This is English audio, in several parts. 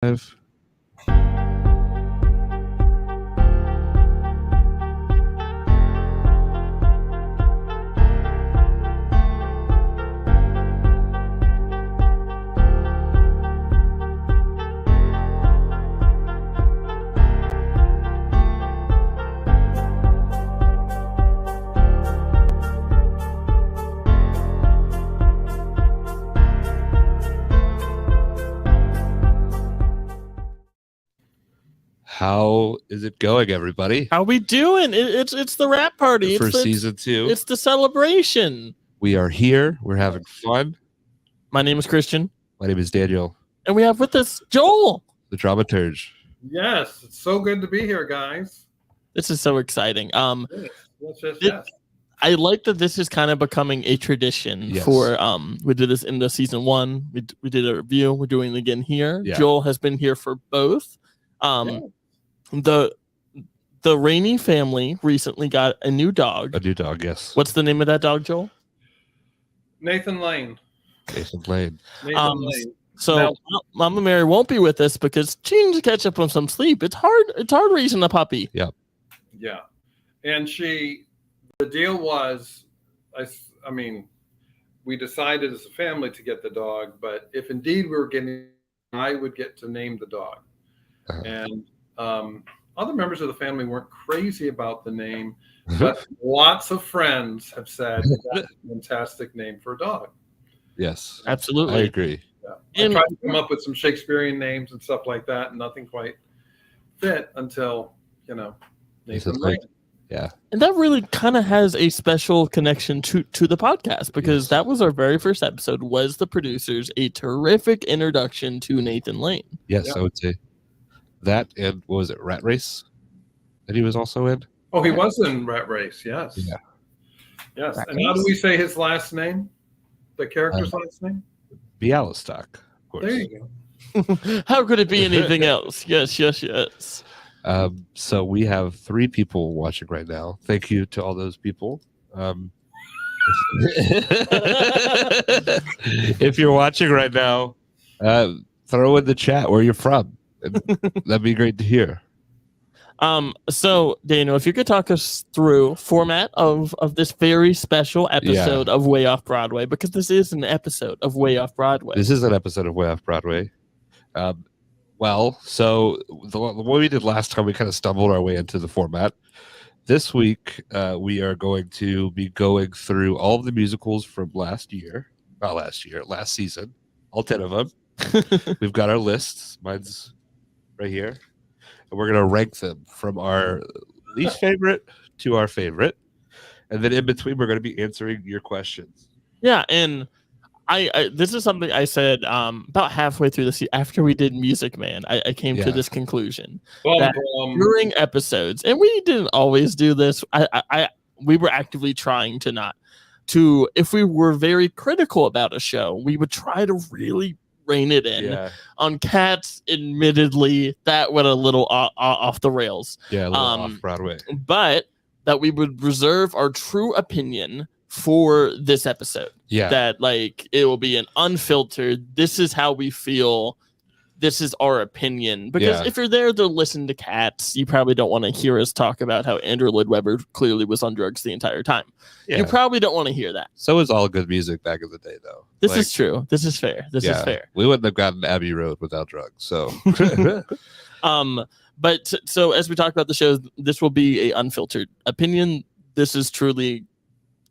Five. How is it going, everybody? How we doing? It's the rap party For it's season 2. It's the celebration. We are here. We're having fun. My name is Christian. My name is Daniel. And we have with us Joel, the dramaturge. Yes, it's so good to be here, guys. This is so exciting. Yes. I like that this is kind of becoming a tradition for we did this in the season 1. We did a review. We're doing it again here. Yeah. Joel has been here for both. The Rainey family recently got a new dog. A new dog, yes. What's the name of that dog, Joel? Nathan Lane. Nathan Lane. So Now- Mama Mary won't be with us because she needs to catch up on some sleep. It's hard raising a puppy. Yeah. And the deal was, I mean, we decided as a family to get the dog, but if indeed we were getting, I would get to name the dog. And other members of the family weren't crazy about the name, but lots of friends have said that's a fantastic name for a dog. Yes, Absolutely. I agree. Yeah. I tried to come up with some Shakespearean names and stuff like that, and nothing quite fit until, Nathan Lane. Yeah. And that really kind of has a special connection to the podcast because that was our very first episode, was the producers, a terrific introduction to Nathan Lane. Yes, Yeah. I would say that. And what was it, Rat Race that he was also in? Oh, he was in Rat Race, yes. Yeah. Yes. Rat And how do Race? we say his last name? The character's last name? Bialystok, of course. There you go. How could it be anything else? Yes. So we have 3 people watching right now. Thank you to all those people. If you're watching right now, throw in the chat where you're from. That'd be great to hear. So Daniel, if you could talk us through format of this very special episode of Way Off Broadway, because this is an episode of Way Off Broadway. This is an episode of Way Off Broadway. So the one we did last time, we kind of stumbled our way into the format. This week, we are going to be going through all of the musicals from last season, all 10 of them. We've got our lists. Mine's right here. And we're going to rank them from our least favorite to our favorite. And then in between, we're going to be answering your questions. Yeah, and I this is something I said about halfway through the season after we did Music Man. I came to this conclusion that during episodes, and we didn't always do this. We were actively trying to not to. If we were very critical about a show, we would try to really rein it in. Yeah, On Cats, admittedly, that went a little off the rails. yeah, a little off Broadway. But that we would reserve our true opinion for this episode. Yeah. That it will be an unfiltered, this is how we feel, this is our opinion. Because if you're there to listen to Cats, you probably don't want to hear us talk about how Andrew Lloyd Webber clearly was on drugs the entire time. Yeah. You probably don't want to hear that. So is all good music back in the day, though. This is true. This is fair. This is fair. We wouldn't have gotten Abbey Road without drugs. So But so as we talk about the show, this will be a unfiltered opinion. This is truly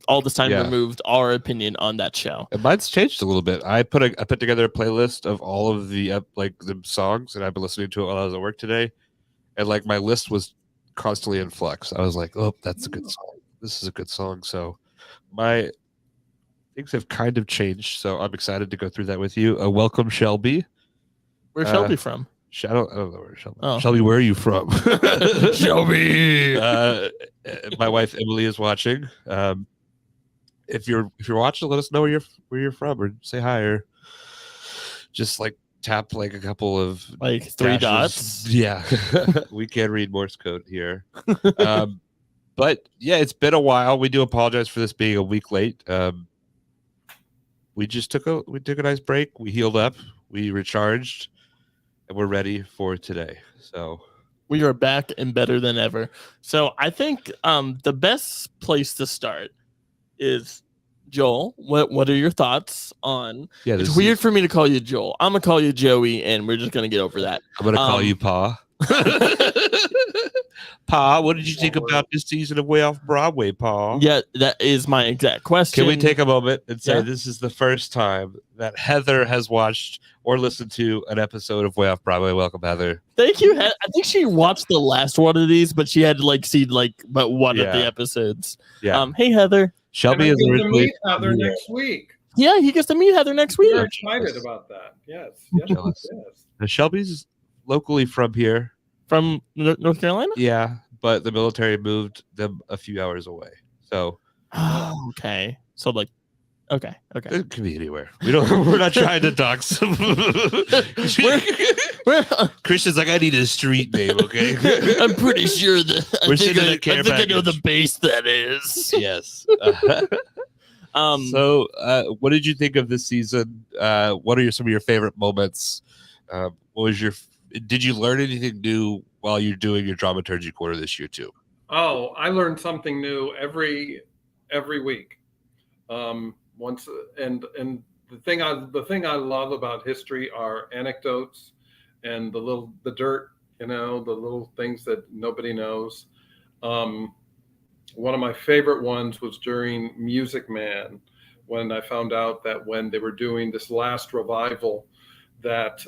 all this time removed our opinion on that show. and mine's changed a little bit. I put together a playlist of all of the the songs, and I've been listening to it while I was at work today. And my list was constantly in flux. I was like, oh, that's a good song. This is a good song. So my things have kind of changed. So I'm excited to go through that with you. Welcome, Shelby. Where's Shelby from? I don't know where Shelby. Oh. Shelby, where are you from? Shelby. My wife Emily is watching. If you're watching, let us know where you're from, or say hi, or just tap a couple of 3 dashes. dots. Yeah, we can read Morse code here. But yeah, it's been a while. We do apologize for this being a week late. We took a nice break. We healed up. We recharged. and we're ready for today. So we are back and better than ever. So I think the best place to start is Joel. What are your thoughts on? Yeah, it's weird for me to call you Joel. I'm gonna call you Joey, and we're just gonna get over that. I'm gonna call you Pa. Pa, what did you think about this season of Way Off Broadway, Pa? Yeah, that is my exact question. Can we take a moment and say this is the first time that Heather has watched or listened to an episode of Way Off Broadway? Welcome, Heather. Thank you. I think she watched the last one of these, but she had to see but one of the episodes. Yeah. Hey, Heather. Shelby is originally meet Heather next week. Yeah, he gets to meet Heather next week. We're excited about that. Yes. Yes. Now, Shelby's locally from here. From North Carolina? Yeah, but the military moved them a few hours away. So, okay. So okay. It could be anywhere. We're not trying to dox. Christian's like, I need a street name, okay? I'm pretty sure that I think I know the base that is. Yes. So, what did you think of this season? What are some of your favorite moments? Did you learn anything new while you're doing your dramaturgy quarter this year too? Oh, I learned something new every week. And the thing I love about history are anecdotes and the dirt, the little things that nobody knows. One of my favorite ones was during Music Man, when I found out that when they were doing this last revival, that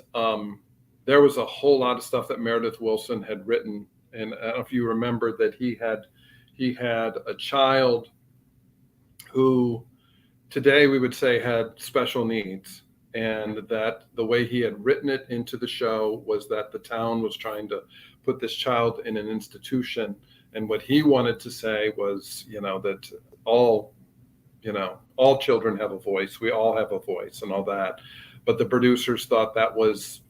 there was a whole lot of stuff that Meredith Willson had written. And I don't know if you remember that he had a child who today we would say had special needs, and that the way he had written it into the show was that the town was trying to put this child in an institution. And what he wanted to say was, that all children have a voice. We all have a voice and all that. But the producers thought that was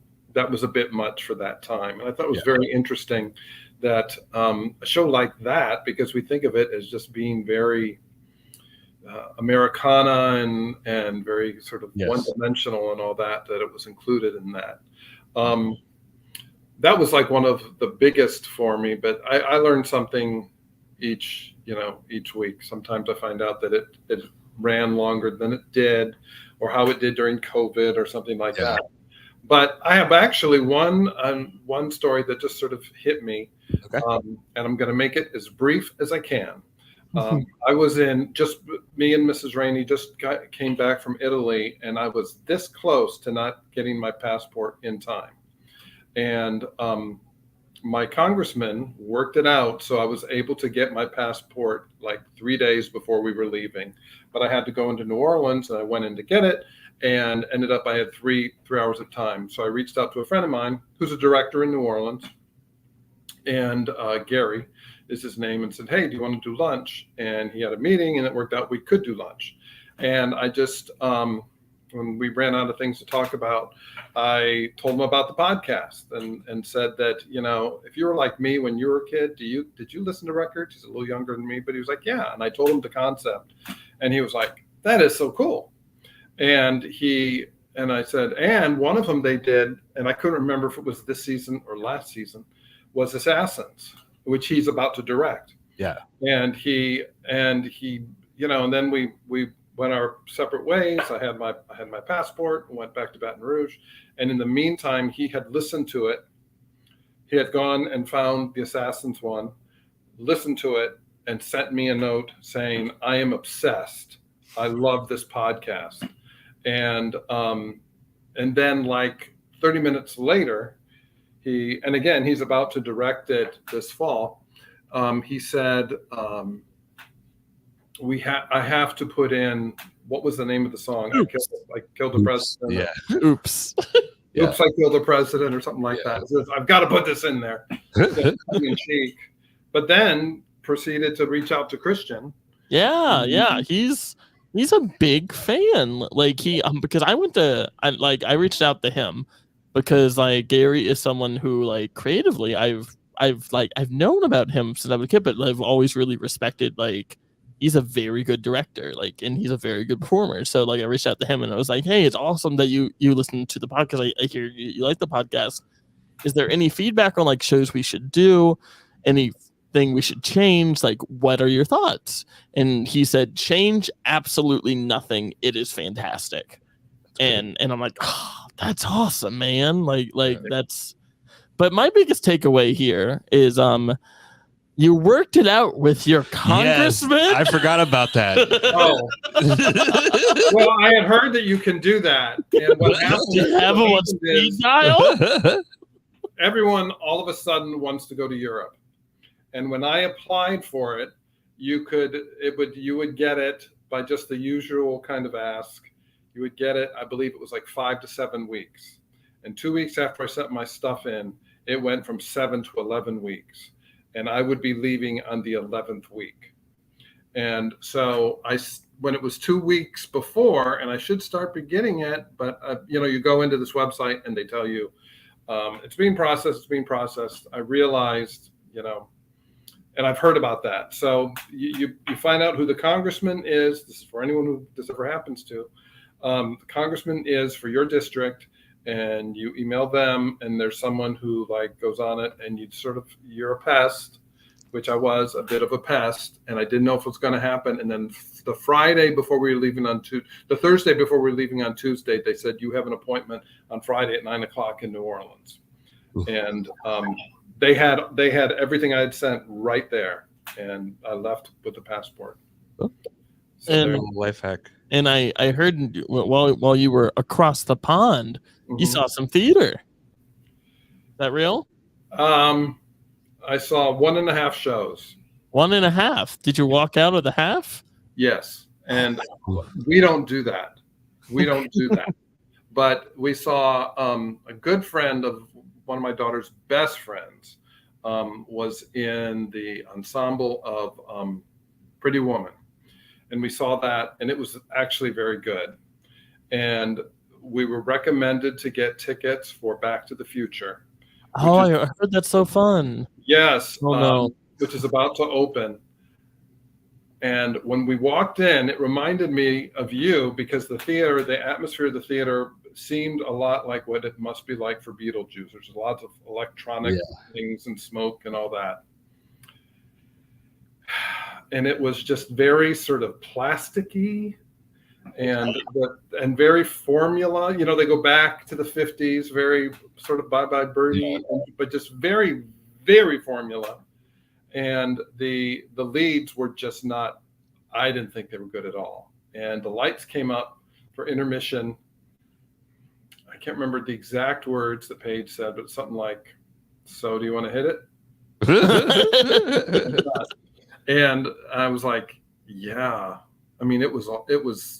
a bit much for that time. And I thought it was very interesting that a show like that, because we think of it as just being very Americana and very sort of one-dimensional and all that it was included in that. That was like one of the biggest for me, but I learned something each week. Sometimes I find out that it ran longer than it did, or how it did during COVID or something like that. But I have actually one story that just sort of hit me, and I'm going to make it as brief as I can. I was just me and Mrs. Rainey just came back from Italy, and I was this close to not getting my passport in time. And my congressman worked it out, so I was able to get my passport like 3 days before we were leaving. But I had to go into New Orleans, and I went in to get it, and ended up I had three hours of time. So I reached out to a friend of mine who's a director in New Orleans, and Gary is his name, and said, hey, do you want to do lunch? And he had a meeting, and it worked out we could do lunch. And I just when we ran out of things to talk about, I told him about the podcast and said that, if you were like me when you were a kid, did you listen to records? He's a little younger than me, but he was like, yeah. And I told him the concept, and he was like, that is so cool. And I said, and one of them they did, and I couldn't remember if it was this season or last season, was Assassins, which he's about to direct. Yeah. And and then we went our separate ways. I had my passport and went back to Baton Rouge. And in the meantime, he had listened to it. He had gone and found the Assassins one, listened to it, and sent me a note saying, I am obsessed. I love this podcast. And then like 30 minutes later, he's about to direct it this fall. He said, I have to put in, what was the name of the song? I killed the president. Yeah. Oops. Oops, I killed the president or something like that. Says, I've got to put this in there. But then proceeded to reach out to Christian. Yeah. He's a big fan. Like because I reached out to him because like Gary is someone who like creatively I've known about him since I was a kid, but I've always really respected like he's a very good director, like, and he's a very good performer. So like I reached out to him and I was like, hey, it's awesome that you listen to the podcast. I hear you like the podcast. is there any feedback on like shows we should do? Anything we should change? Like, what are your thoughts? And he said, change absolutely nothing. It is fantastic. And I'm like, oh, that's awesome, man. Like that's, but my biggest takeaway here is, you worked it out with your congressman. Yes, I forgot about that. Oh. Well, I had heard that you can do that. And what happens You have him on speed dial? Everyone all of a sudden wants to go to Europe. And when I applied for it, you would get it by just the usual kind of ask. You would get it, I believe it was like 5 to 7 weeks. And 2 weeks after I sent my stuff in, it went from 7 to 11 weeks. And I would be leaving on the 11th week. And so when it was 2 weeks before, and I should start beginning it, but you go into this website and they tell you it's being processed. I realized, and I've heard about that. So you find out who the congressman is. This is for anyone who this ever happens to. The congressman is for your district, and you email them, and there's someone who like goes on it, and you're a pest, which I was a bit of a pest, and I didn't know if it was going to happen. And then the Thursday before we were leaving on Tuesday, they said, you have an appointment on Friday at 9:00 in New Orleans. And they had everything I had sent right there, and I left with the passport. So and life hack. And I heard while you were across the pond, you saw some theater. Is that real? I saw 1.5 shows. 1.5. Did you walk out of the half? Yes. And we don't do that. But we saw a good friend of one of my daughter's best friends was in the ensemble of Pretty Woman. And we saw that, and it was actually very good. And we were recommended to get tickets for Back to the Future. Oh, I heard that's so fun. Yes. Oh, no. Which is about to open. And when we walked in, it reminded me of you because the atmosphere of the theater seemed a lot like what it must be like for Beetlejuice. There's lots of electronic things and smoke and all that. And it was just very sort of plasticky and very formula. They go back to the 50s, very sort of Bye Bye Birdie, but just very, very formula. And the leads were just not, I didn't think they were good at all. And the lights came up for intermission. I can't remember the exact words that Paige said, but something like, "So do you want to hit it?" And I was like, yeah. I mean, it was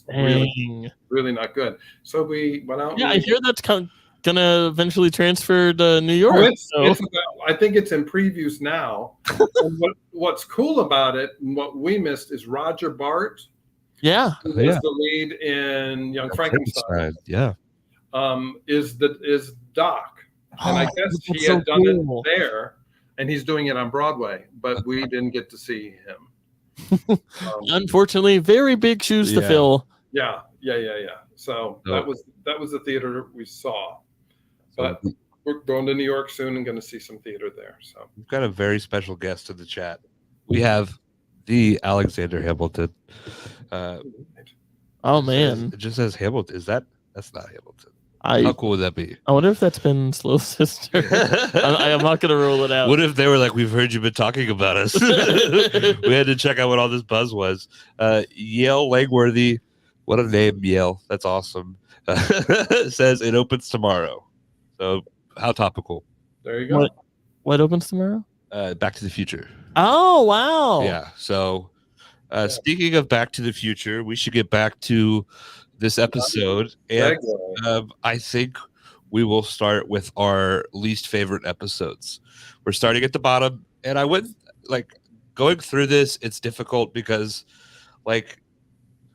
really, really not good. So we went out. Yeah, I hear that's gonna eventually transfer to New York. I think it's in previews now. And what's cool about it, and what we missed, is Roger Bart. Yeah, who is the lead in Young Frankenstein. Yeah, is Doc, and I guess he had done it there. And he's doing it on Broadway, but we didn't get to see him. Unfortunately, very big shoes to fill. Yeah. So that was the theater we saw. But we're going to New York soon and going to see some theater there. So we've got a very special guest in the chat. We have the Alexander Hamilton. Oh man, it just says Hamilton. That's not Hamilton? How cool would that be? I wonder if that's been Slow Sister. I'm not going to rule it out. What if they were like, we've heard you've been talking about us. We had to check out what all this buzz was. Yale Langworthy. What a name, Yale. That's awesome. Says it opens tomorrow. So how topical. There you go. What opens tomorrow? Back to the Future. Oh, wow. Yeah. So speaking of Back to the Future, we should get back to this episode, and I think we will start with our least favorite episodes. We're starting at the bottom, and I went going through this. It's difficult because there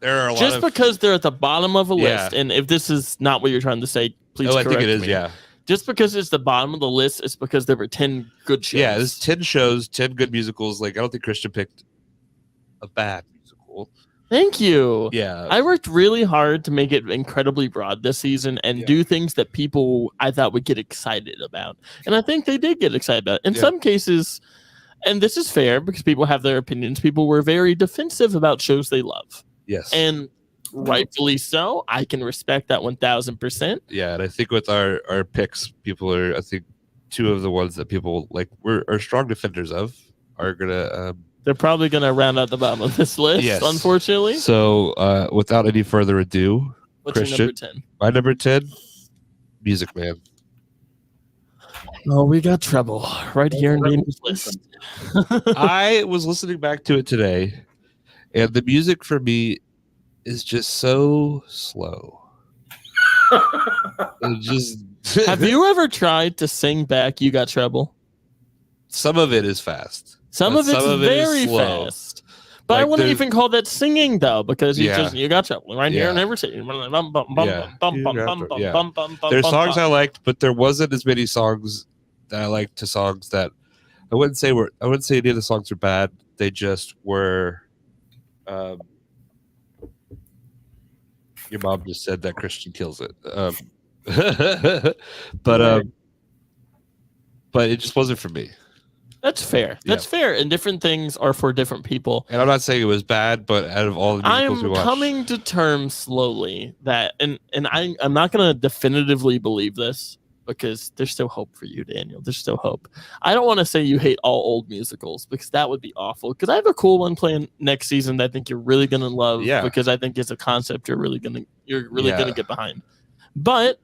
are a lot because they're at the bottom of a list, and if this is not what you're trying to say, please correct me. I think it is. Yeah, just because it's the bottom of the list, it's because there were 10 good shows. Yeah, there's 10 shows, 10 good musicals. I don't think Christian picked a bad musical. Thank you. Yeah. I worked really hard to make it incredibly broad this season and do things that people I thought would get excited about. And I think they did get excited about. In some cases, and this is fair because people have their opinions, people were very defensive about shows they love. Yes. And rightfully so. I can respect that 1000%. Yeah, and I think with our picks, people are, I think two of the ones that people like are strong defenders of are gonna they're probably gonna round out the bottom of this list, unfortunately. So without any further ado, what's Christian, your number 10? My number 10, Music Man. Oh, we got trouble right here in Daniel's list. I was listening back to it today, and the music for me is just so slow. It just Have you ever tried to sing back You Got Trouble? Some of it is fast. Some of it's very fast. But like I wouldn't even call that singing though, because you got trouble right here and everything. There's songs I liked, but there wasn't as many songs that I liked to songs that I wouldn't say any of the songs are bad. They just were. Your mom just said that Christian kills it, but it just wasn't for me. That's fair. That's fair. And different things are for different people. And I'm not saying it was bad, but out of all the musicals we watched, I'm coming to terms slowly that, and I'm not going to definitively believe this because there's still hope for you, Daniel. There's still hope. I don't want to say you hate all old musicals because that would be awful. Because I have a cool one playing next season that I think you're really going to love because I think it's a concept you're really going to get behind. But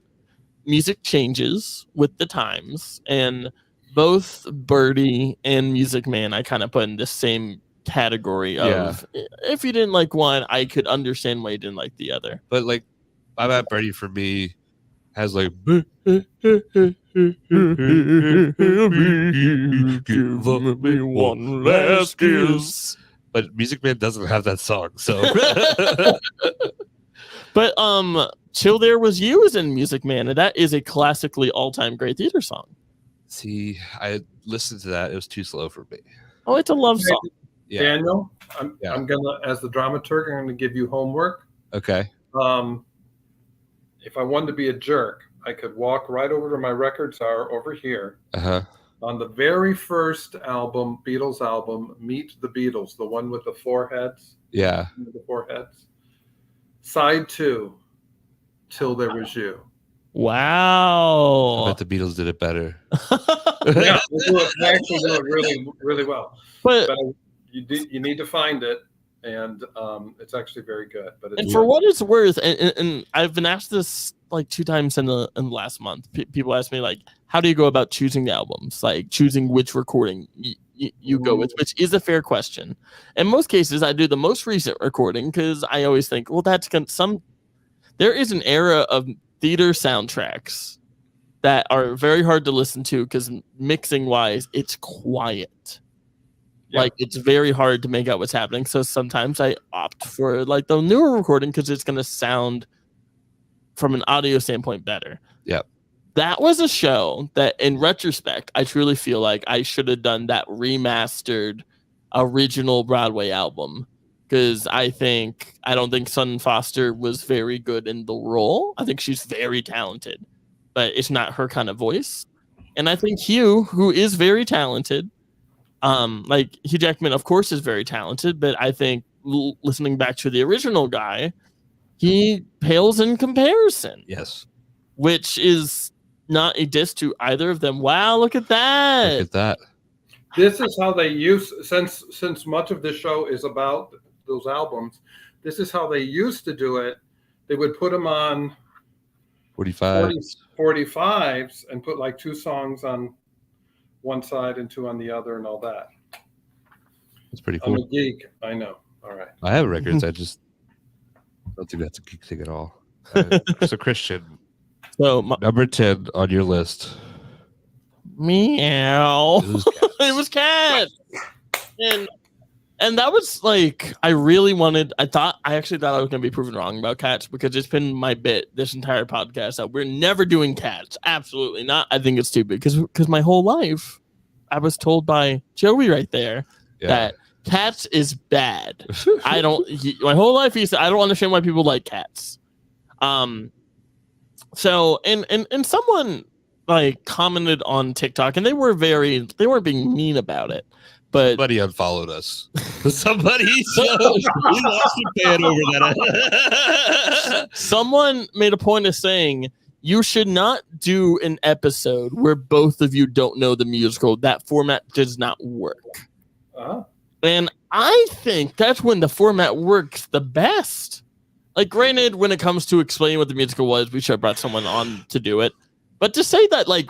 music changes with the times, and both Birdie and Music Man I kind of put in the same category of if you didn't like one, I could understand why you didn't like the other. But like Bye Bye Birdie for me has like give me one last kiss. But Music Man doesn't have that song, so but Chill There Was You is in Music Man, and that is a classically all-time great theater song. See, I listened to that. It was too slow for me. Oh, it's a love song. Daniel, I'm gonna, as the dramaturg, I'm gonna give you homework. Okay. If I wanted to be a jerk, I could walk right over to my records are over here. On the very first album, Beatles album, Meet the Beatles, the one with the four heads. Yeah. The four heads. Side 2, Till There Was You. Wow. I bet the Beatles did it better. Yeah, they actually do it really, really well. But you need to find it, and it's actually very good. But and for what it's worth, and I've been asked this like 2 times in the last month. People ask me like, how do you go about choosing the albums, like choosing which recording you go with, which is a fair question. In most cases, I do the most recent recording because I always think, well, that's there is an era of theater soundtracks that are very hard to listen to because mixing wise, it's quiet. Like it's very hard to make out what's happening. So sometimes I opt for like the newer recording because it's going to sound from an audio standpoint better. Yeah. That was a show that in retrospect, I truly feel like I should have done that remastered original Broadway album. Because I don't think Sutton Foster was very good in the role. I think she's very talented, but it's not her kind of voice. And I think Hugh, who is very talented, like Hugh Jackman, of course, is very talented, but I think listening back to the original guy, he pales in comparison. Yes. Which is not a diss to either of them. Wow, look at that. Look at that. This is how they use, since much of this show is about those albums, this is how they used to do it. They would put them on 45s and put like 2 songs on one side and 2 on the other and all that. That's pretty cool. I'm a geek. I know. All right. I have records. I just don't think that's a geek thing at all. So Christian, number 10 on your list. Meow. It was Cats. And that was like, I actually thought I was going to be proven wrong about Cats because it's been my bit this entire podcast that we're never doing Cats. Absolutely not. I think it's stupid because my whole life I was told by Joey right there that Cats is bad. My whole life he said I don't understand why people like Cats. So and someone like commented on TikTok and they weren't being mean about it. But somebody unfollowed us. Somebody we lost a fan over that. Someone made a point of saying you should not do an episode where both of you don't know the musical. That format does not work. And I think that's when the format works the best. Like, granted, when it comes to explaining what the musical was, we should have brought someone on to do it. But to say that, like,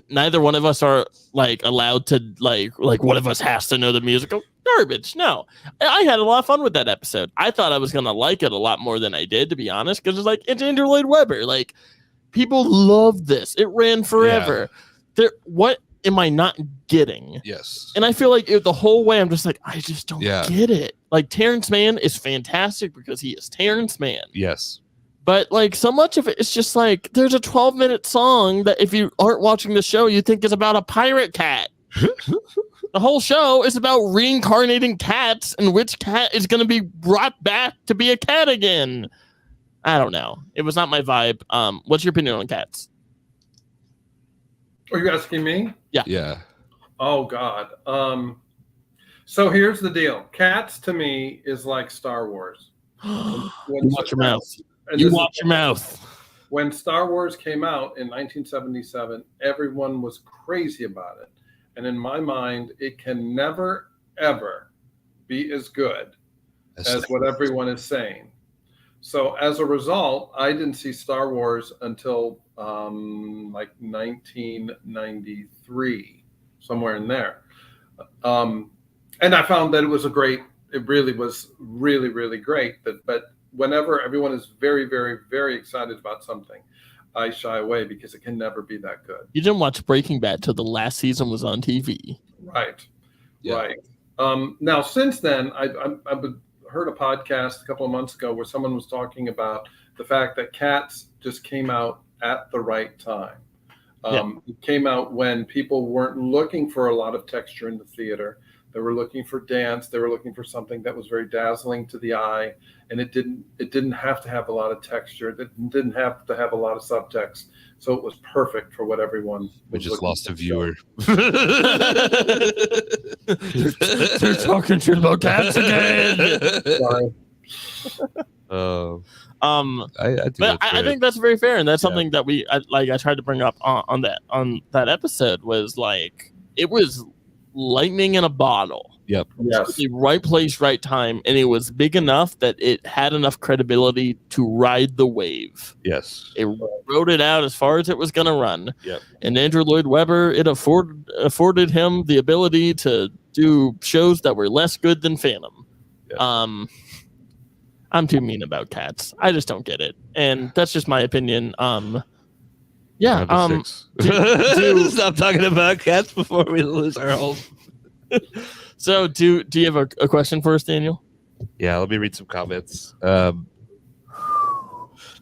neither one of us are like allowed to like one of us has to know the musical, garbage. No, I had a lot of fun with that episode. I thought I was gonna like it a lot more than I did, to be honest, because it's Andrew Lloyd Webber. Like, people love this. It ran forever. What am I not getting? Yes. And I feel like the whole way I'm just like, I just don't get it. Like, Terrence Mann is fantastic because he is Terrence Mann. Yes. But like, so much of it is just like, there's a 12-minute song that if you aren't watching the show, you think is about a pirate cat. The whole show is about reincarnating cats and which cat is going to be brought back to be a cat again. I don't know. It was not my vibe. What's your opinion on Cats? Are you asking me? Yeah. Yeah. Oh, God. So here's the deal. Cats to me is like Star Wars. Watch your mouth. You watch your mouth. When Star Wars came out in 1977, everyone was crazy about it. And in my mind, it can never, ever be as good as what everyone is saying. So as a result, I didn't see Star Wars until like 1993, somewhere in there. And I found that it really was really, really great. But whenever everyone is very, very, very excited about something, I shy away because it can never be that good. You didn't watch Breaking Bad till the last season was on TV. Right. Yeah. Right. Now, since then, I've heard a podcast a couple of months ago where someone was talking about the fact that Cats just came out at the right time. It came out when people weren't looking for a lot of texture in the theater. They were looking for dance. They were looking for something that was very dazzling to the eye, and it didn't have to have a lot of texture. It didn't have to have a lot of subtext. So it was perfect for what everyone was. We just lost a viewer. They're talking shit about Cats again. Sorry. I think that's very fair, and that's something that I tried to bring up on that episode was like, it was lightning in a bottle. Yep. Yes. The right place, right time, and it was big enough that it had enough credibility to ride the wave. Yes. It rode it out as far as it was going to run. Yep. And Andrew Lloyd Webber, it afforded him the ability to do shows that were less good than Phantom. Yep. I'm too mean about Cats. I just don't get it, and that's just my opinion. Yeah. Stop talking about Cats before we lose our whole. So, do you have a question for us, Daniel? Yeah, let me read some comments.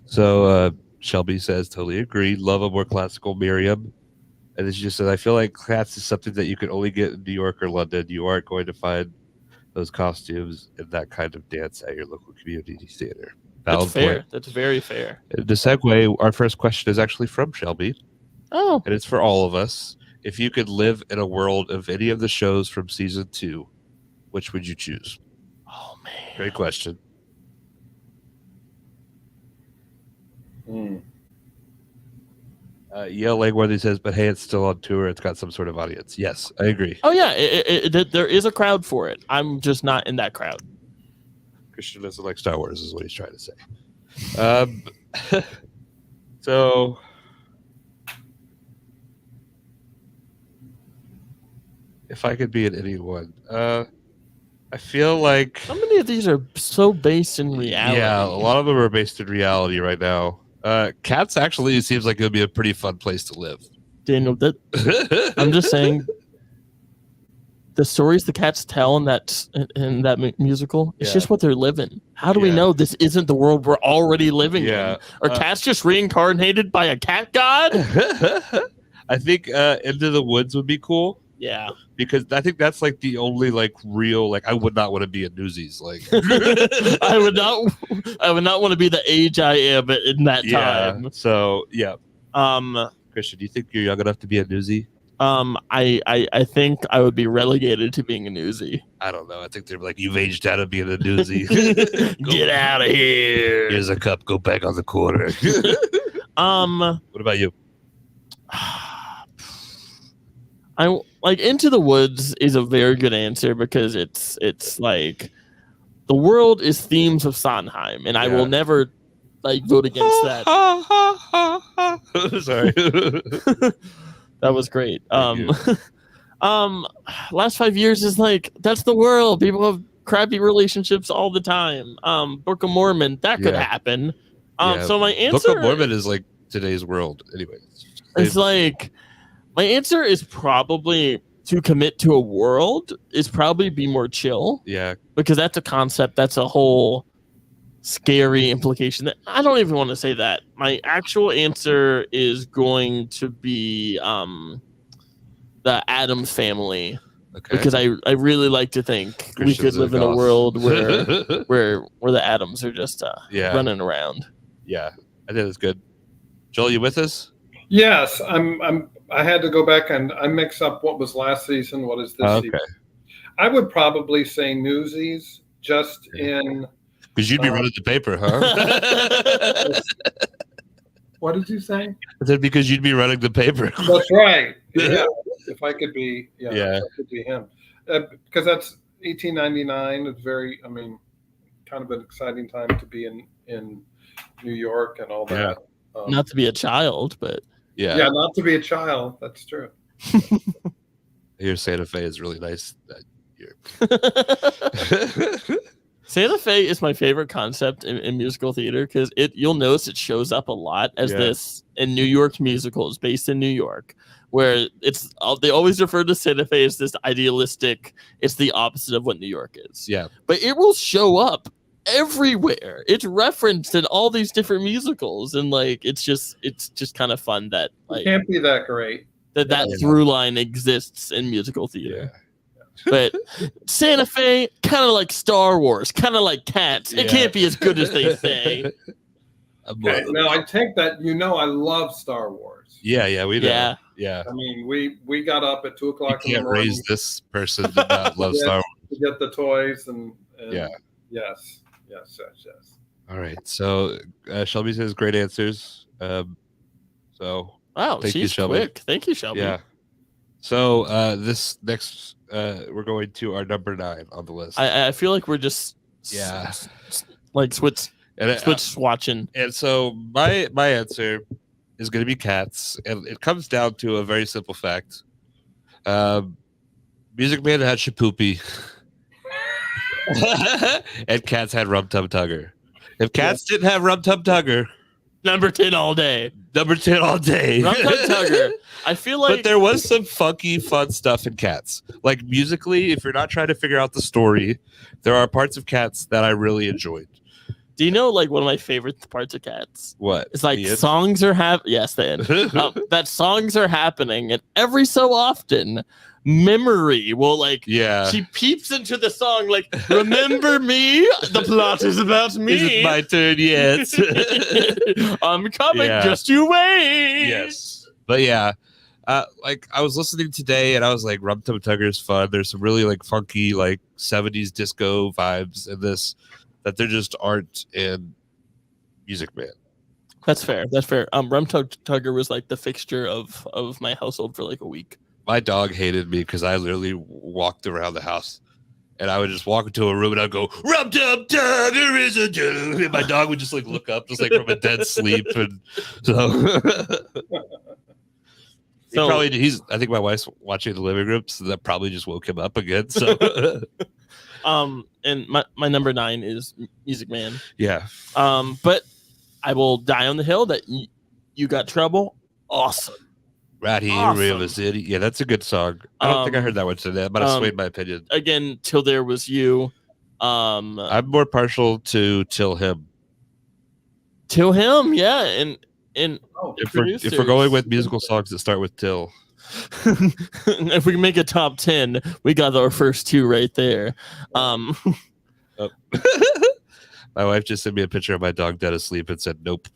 So Shelby says, totally agree. Love a more classical Miriam. And then she just says, I feel like Cats is something that you can only get in New York or London. You aren't going to find those costumes and that kind of dance at your local community theater. That's fair. Point. That's very fair. The segue, our first question is actually from Shelby. Oh. And it's for all of us. If you could live in a world of any of the shows from season 2, which would you choose? Oh, man. Great question. Yale Langworthy says, but hey, it's still on tour. It's got some sort of audience. Yes, I agree. Oh, yeah. There is a crowd for it. I'm just not in that crowd. Christian doesn't like Star Wars is what he's trying to say. So if I could be in anyone, I feel like how many of these are so based in reality? Yeah, a lot of them are based in reality right now. Cats actually seems like it would be a pretty fun place to live. Daniel, I'm just saying, the stories the cats tell in that musical, it's just what they're living. How do we know this isn't the world we're already living in? Are cats just reincarnated by a cat god? I think Into the Woods would be cool. Yeah, because I think that's like the only like real like I would not want to be in Newsies. Like I would not want to be the age I am in that time. So yeah. Christian, do you think you're young enough to be a Newsie? I think I would be relegated to being a Newsie. I don't know. I think they're like, you've aged out of being a Newsie. Get out of here. Here's a cup. Go back on the corner. What about you? I like Into the Woods is a very good answer because it's like the world is themes of Sondheim, and I will never like vote against that. Sorry. That was great. Last 5 years is like that's the world. People have crappy relationships all the time. Book of Mormon, that could happen. So my answer Book of Mormon is like today's world. Anyway, it's like my answer is probably to commit to a world is probably be more chill. Yeah, because that's a concept. That's a whole scary implication. That I don't even want to say that. My actual answer is going to be the Addams Family. Okay. Because I really like to think we could live in a world where the Addams are just running around. Yeah, I think that's good. Joel, you with us? Yes, I had to go back and I mix up what was last season, what is this season. I would probably say Newsies just in because you'd be running the paper, huh? What did you say? I said because you'd be running the paper. That's right. Yeah, if I could be, if I could be him, because that's 1899. It's very, kind of an exciting time to be in New York and all that. Yeah. Not to be a child, but not to be a child. That's true. Here, Santa Fe is really nice that year. Santa Fe is my favorite concept in musical theater because you'll notice it shows up a lot as this in New York musicals based in New York, where they always refer to Santa Fe as this idealistic. It's the opposite of what New York is. Yeah, but it will show up everywhere. It's referenced in all these different musicals, and like it's just kind of fun that like it can't be that great that through line exists in musical theater. Yeah. But Santa Fe, kind of like Star Wars, kind of like Cats. It can't be as good as they say. Okay, now I take that. I love Star Wars. Yeah, we do. Yeah. We got up at 2:00 in the morning. You can't raise this person to not love Star Wars. To get the toys and Yes. All right. So Shelby says great answers. Wow, thank you, Shelby. Quick. Thank you, Shelby. Yeah. So this next, we're going to our number 9 on the list. I feel like we're just swatching. And so my answer is going to be Cats, and it comes down to a very simple fact. Music Man had Shapoopy. And Cats had Rum Tum Tugger. If Cats didn't have Rum Tum Tugger, number 10 all day. Number 10 all day. Rum Tum Tugger. I feel like, but there was some funky, fun stuff in Cats. Like musically, if you're not trying to figure out the story, there are parts of Cats that I really enjoyed. Do you know like one of my favorite parts of Cats? What? It's like songs are yes, the end. That songs are happening, and every so often, Memory will she peeps into the song like, remember me? The plot is about me. Is it my turn yet? I'm coming, just you wait. Yes. But I was listening today and I was like, Rum Tum Tugger is fun. There's some really like funky like 70s disco vibes in this that there just aren't in Music Man. That's fair. Rum Tum Tugger was like the fixture of my household for like a week. My dog hated me because I literally walked around the house and I would just walk into a room and I'd go, Rum Tum Tugger is a dude. And my dog would just like look up just like from a dead sleep. And so I think my wife's watching the living room, so that probably just woke him up again. So and my number 9 is Music Man. Yeah. But I will die on the hill that You Got Trouble. Awesome. Right here, River City. Yeah, that's a good song. I don't think I heard that one today, but I swayed my opinion. Again, Till There Was You. I'm more partial to Till Him. Till Him, yeah. And if we're going with musical songs that start with Till. If we make a top 10, we got our first 2 right there. Oh. My wife just sent me a picture of my dog dead asleep and said, "Nope."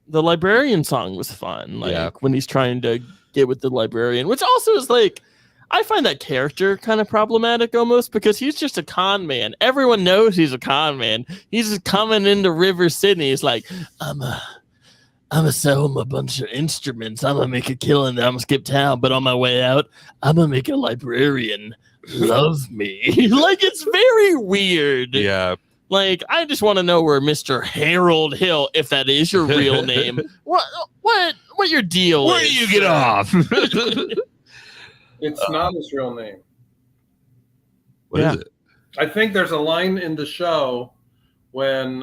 The librarian song was fun. Like when he's trying to get with the librarian, which also is like, I find that character kind of problematic almost because he's just a con man. Everyone knows he's a con man. He's just coming into River City. He's like, I'm gonna sell him a bunch of instruments. I'm gonna make a killing. I'm gonna skip town, but on my way out, I'm gonna make a librarian love me. Like, it's very weird. Yeah. Like, I just want to know where Mr. Harold Hill, if that is your real name, what your deal Where is. do you get off? It's not his real name. What is it? I think there's a line in the show when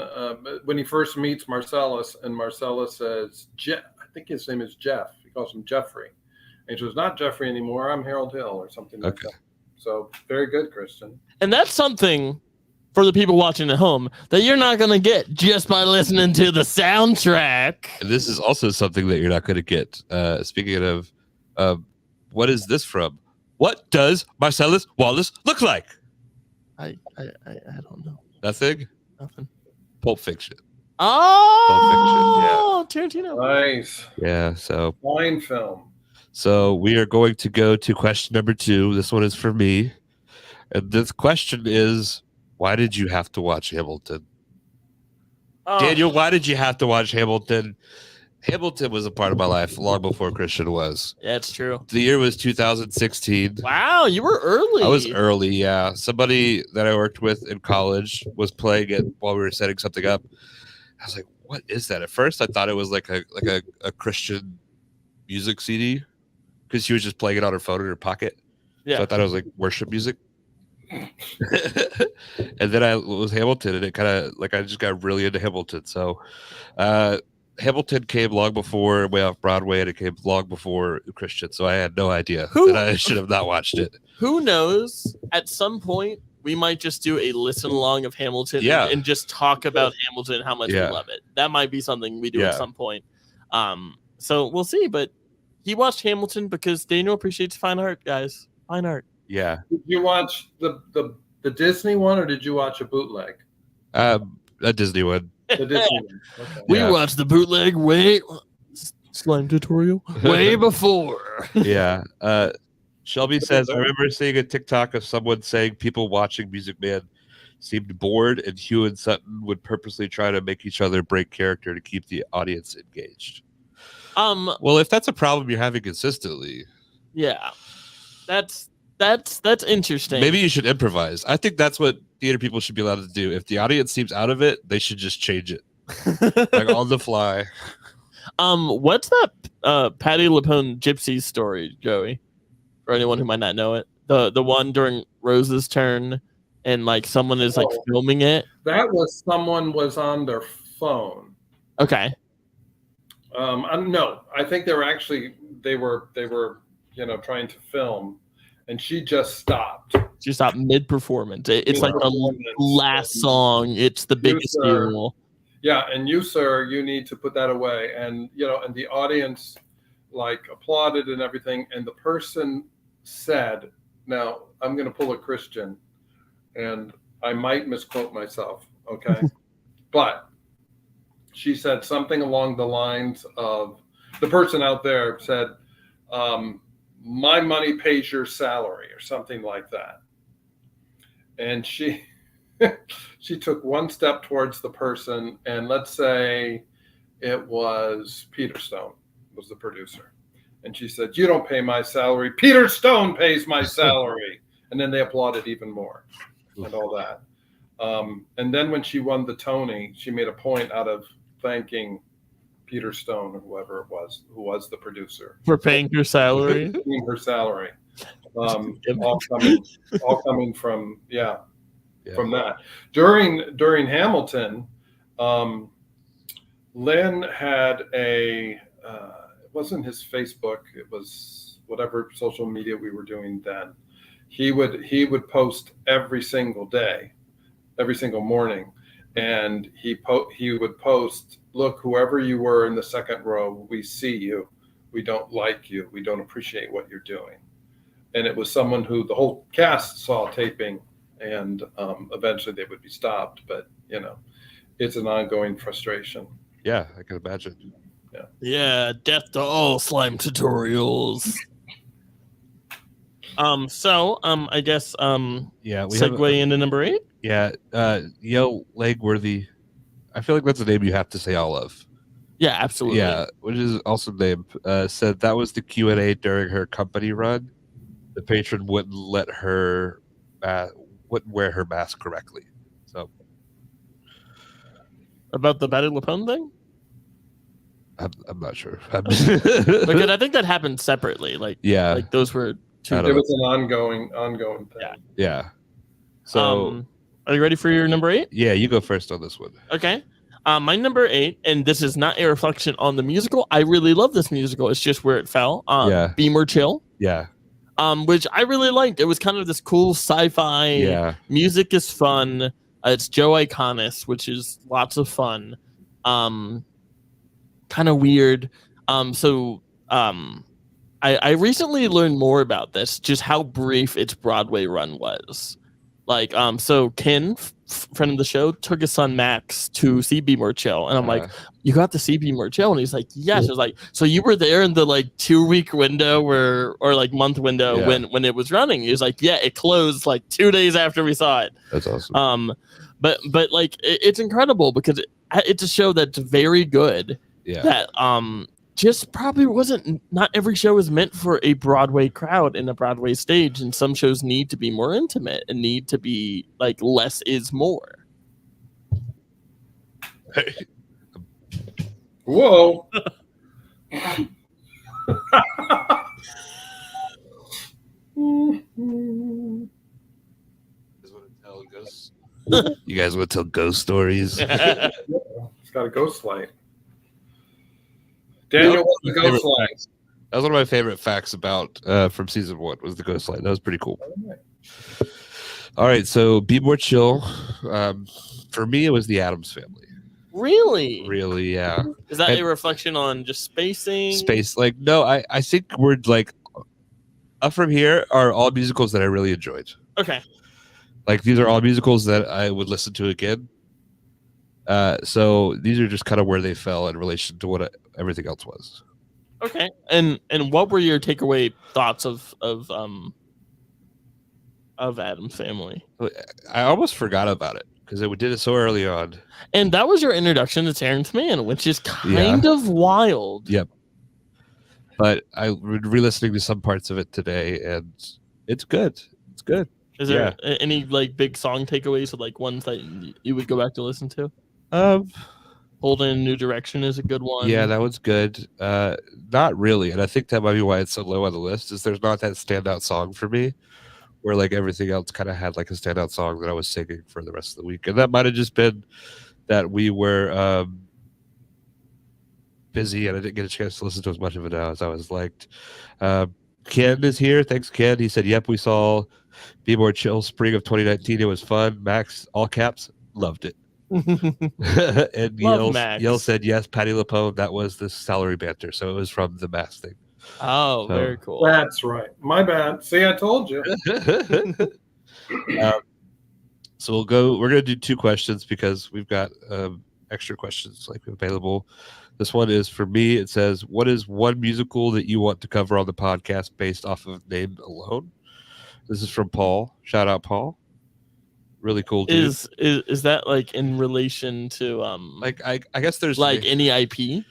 he first meets Marcellus, and Marcellus says, I think his name is Jeff. He calls him Jeffrey. And he says, not Jeffrey anymore. I'm Harold Hill or something like that. So very good, Christian. And that's something for the people watching at home that you're not going to get just by listening to the soundtrack. And this is also something that you're not going to get. Speaking of, what is this from? What does Marcellus Wallace look like? I don't know. Nothing? Nothing. Pulp Fiction. Oh, Pulp Fiction, yeah. Tarantino. Nice. Yeah, so. Fine film. So we are going to go to question number 2. This one is for me. And this question is, why did you have to watch Hamilton? Daniel, why did you have to watch Hamilton? Hamilton was a part of my life long before Christian was. Yeah, it's true. The year was 2016. Wow, you were early. I was early, yeah. Somebody that I worked with in college was playing it while we were setting something up. I was like, what is that? At first, I thought it was like a Christian music CD because she was just playing it on her phone in her pocket. Yeah. So I thought it was like worship music. And then it was Hamilton, and it kind of like I just got really into Hamilton. So Hamilton came long before Way Off Broadway, and it came long before Christian. So I had no idea that I should have not watched it. Who knows? At some point, we might just do a listen along of Hamilton and just talk about Hamilton and how much we love it. That might be something we do at some point. So we'll see. But he watched Hamilton because Daniel appreciates fine art, guys. Fine art. Yeah. Did you watch the Disney one, or did you watch a bootleg? A Disney one. The Disney one. Okay. We watched the bootleg slime tutorial way before. Yeah. Shelby says, I remember seeing a TikTok of someone saying people watching Music Man seemed bored, and Hugh and Sutton would purposely try to make each other break character to keep the audience engaged. Well, if that's a problem you're having consistently, that's interesting. Maybe you should improvise. I think that's what theater people should be allowed to do. If the audience seems out of it, they should just change it, like on the fly. What's that Patti LuPone Gypsy story, Joey? For anyone who might not know it, the one during Rose's turn, and like someone is like filming it. That was someone was on their phone. Okay. No, I think they were trying to film, and she just stopped. She stopped mid performance. It's like the last song. It's the biggest deal. Yeah, and you, sir, you need to put that away. And and the audience like applauded and everything. And the person said, now I'm going to pull a Christian, and I might misquote myself. Okay. But she said something along the lines of, the person out there said, my money pays your salary, or something like that. And she took one step towards the person, and let's say it was Peter Stone was the producer. And she said, you don't pay my salary. Peter Stone pays my salary. And then they applauded even more and all that. And then when she won the Tony, she made a point out of thanking Peter Stone or whoever it was, who was the producer, for paying her salary. Paying her salary. All coming from from that. During Hamilton, Lynn had it wasn't his Facebook, it was whatever social media we were doing then. He would post every single day, every single morning, and he would post, "Look, whoever you were in the second row, we see you. We don't like you. We don't appreciate what you're doing." And it was someone who the whole cast saw taping, and eventually they would be stopped. But it's an ongoing frustration. Yeah, I can imagine. Yeah, death to all slime tutorials. I guess yeah, we segue into number 8. Yeah, Yo Legworthy. I feel like that's a name you have to say all of. Yeah, absolutely. Yeah, which is an awesome name. Said that was the Q&A during her company run. The patron wouldn't let her wouldn't wear her mask correctly. So about the Patti LuPone thing? I'm not sure. Because I think that happened separately. Like those were two. It was an ongoing thing. Yeah. So are you ready for your number 8? Yeah, you go first on this one. Okay. My number 8, and this is not a reflection on the musical. I really love this musical. It's just where it fell. Be More Chill. Yeah. Which I really liked. It was kind of this cool sci-fi. Yeah. Music is fun. It's Joe Iconis, which is lots of fun. Kind of weird. I recently learned more about this, just how brief its Broadway run was. Like, so Ken, friend of the show, took his son Max to see Be More Chill, and I'm like, "You got to see Be More Chill?" And he's like, "Yes." I was like, "So you were there in the 2-week window or month window when it was running?" He was like, "Yeah, it closed 2 days after we saw it." That's awesome. But it's incredible because it's a show that's very good. Yeah. That just probably not every show is meant for a Broadway crowd in a Broadway stage, and some shows need to be more intimate and need to be less is more. Whoa. You guys want to tell ghost stories? It's got a ghost light. Daniel, what's the ghost light? That was one of my favorite facts about from season 1 was the ghost light. That was pretty cool. All right, so Be More Chill. For me, it was the Addams Family. Really? Really, yeah. Is that a reflection on just spacing? Space, no, I think we're Up From Here are all musicals that I really enjoyed. Okay. These are all musicals that I would listen to again. So these are just kind of where they fell in relation to what everything else was. Okay. And what were your takeaway thoughts of Addams Family? I almost forgot about it because we did it so early on. And that was your introduction to Terrence Mann, which is kind of wild. Yep. But I re-listening to some parts of it today, and it's good. It's good. Is there any big song takeaways or ones that you would go back to listen to? Holding a New Direction is a good one. Yeah, that one's good. Not really, and I think that might be why it's so low on the list. Is there's not that standout song for me, where everything else kind of had a standout song that I was singing for the rest of the week, and that might have just been that we were busy and I didn't get a chance to listen to as much of it as I was liked. Ken is here. Thanks, Ken. He said, "Yep, we saw Be More Chill spring of 2019. It was fun." Max, all caps, loved it. And Yale said, "Yes, Patti LuPone. That was the salary banter, so it was from the mask thing." Oh, so, very cool. That's right. My bad. See, I told you. So we're gonna do 2 questions because we've got extra questions available. This one is for me. It says, "What is one musical that you want to cover on the podcast based off of name alone?" This is from Paul. Shout out, Paul. Really cool dude. Is that in relation to I guess there's any IP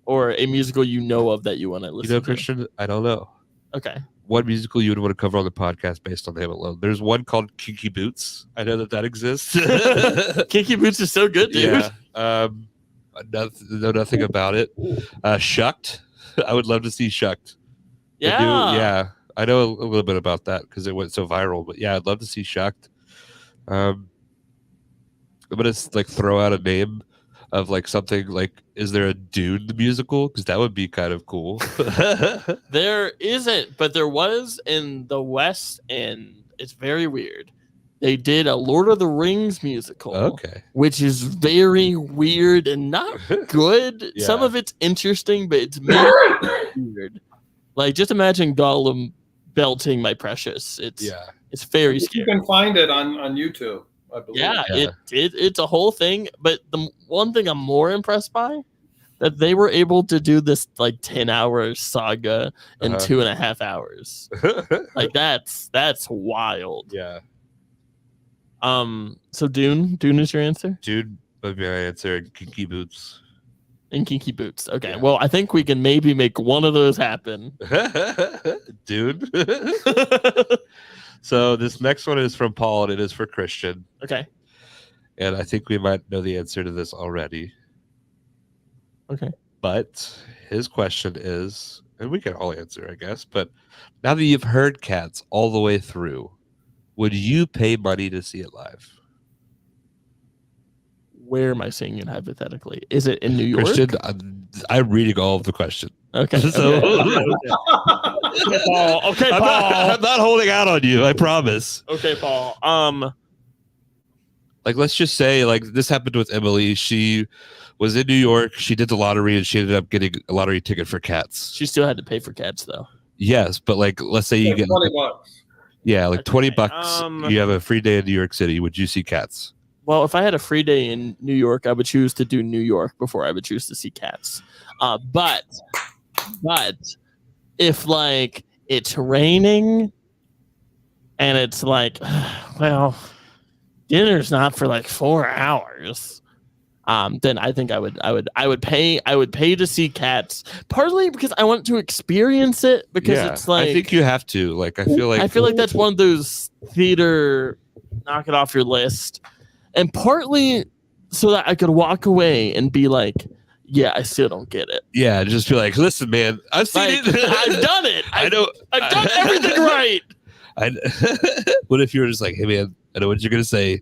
or a musical of that you want to listen to? Christian, I don't know. Okay. What musical you would want to cover on the podcast based on name alone? There's one called Kinky Boots. I know that exists. Kinky Boots is so good, dude. Yeah. Know nothing about it. Shucked. I would love to see Shucked. Yeah. I know a little bit about that because it went so viral. But yeah, I'd love to see Shucked. I'm gonna throw out a name of something is there a Dune the musical? Because that would be kind of cool. There isn't, but there was in the West, and it's very weird. they did a Lord of the Rings musical. Okay. Which is very weird and not good. Yeah. Some of it's interesting, but it's weird. Like, just imagine Gollum belting My Precious. It's very scary. You can find it on YouTube, I believe. Yeah, it's a whole thing. But the one thing I'm more impressed by, that they were able to do this like 10-hour saga in 2.5 hours. Like that's wild. Yeah. So Dune is your answer? Dune would be my answer. And Kinky Boots. And Kinky Boots. Okay. Yeah. Well, I think we can maybe make one of those happen. Dune. So this next one is from Paul, and it is for Christian. Okay. And I think we might know the answer to this already. Okay. But his question is, and we can all answer, I guess, but now that you've heard Cats all the way through, would you pay money to see it live? Where am I seeing it hypothetically? Is it in New York? Christian, I'm reading all of the question. Okay. So, okay, Paul. Okay, Paul. I'm not holding out on you. I promise. Okay, Paul. Like, let's just say, like, this happened with Emily. She was in New York. She did the lottery, and she ended up getting a lottery ticket for Cats. She still had to pay for Cats, though. Yes, but like, let's say you get $20. Yeah, like $20. You have a free day in New York City. Would you see Cats? Well, if I had a free day in New York, I would choose to do New York before I would choose to see Cats. But if like it's raining and it's like, well, dinner's not for like 4 hours, then I think I would pay to see Cats, partly because I want to experience it, because it's like, I think you have to. Like, I feel like that's one of those theater knock it off your list, and partly so that I could walk away and be like, yeah, I still don't get it. Yeah, just be like, listen, man, I've seen it. I've done it. I know. I've done everything right. What if you were just like, hey, man, I know what you're gonna say.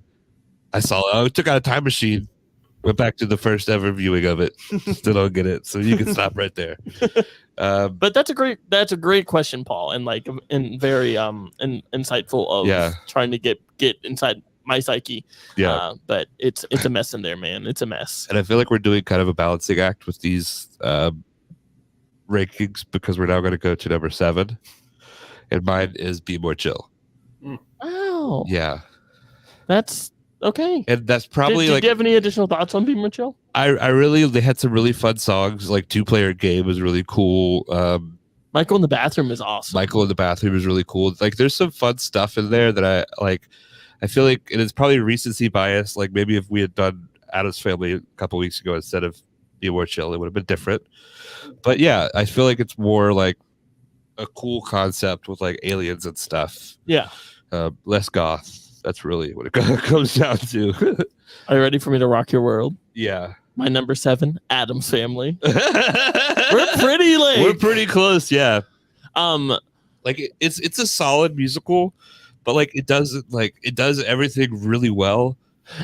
I took out a time machine, went back to the first ever viewing of it. Still don't get it, so you can stop right there. But that's a great question, Paul, and like, and very insightful of trying to get inside my psyche. Yeah. But it's a mess in there, man. It's a mess. And I feel like we're doing kind of a balancing act with these rankings, because we're now going to go to number 7, and mine is Be More Chill. Wow. Yeah. That's okay. And that's probably do you have any additional thoughts on Be More Chill? They had some really fun songs. Like 2-Player Game was really cool. Michael in the Bathroom is awesome. Michael in the Bathroom is really cool. Like, there's some fun stuff in there that I like. I feel like it is probably recency bias. Like, maybe if we had done Addams Family a couple weeks ago instead of Be More Chill, it would have been different. But yeah, I feel like it's more like a cool concept with like aliens and stuff. Yeah. Less goth. That's really what it comes down to. Are you ready for me to rock your world? Yeah. My number 7, Addams Family. We're pretty close. Yeah. Like it's a solid musical, but like it does everything really well.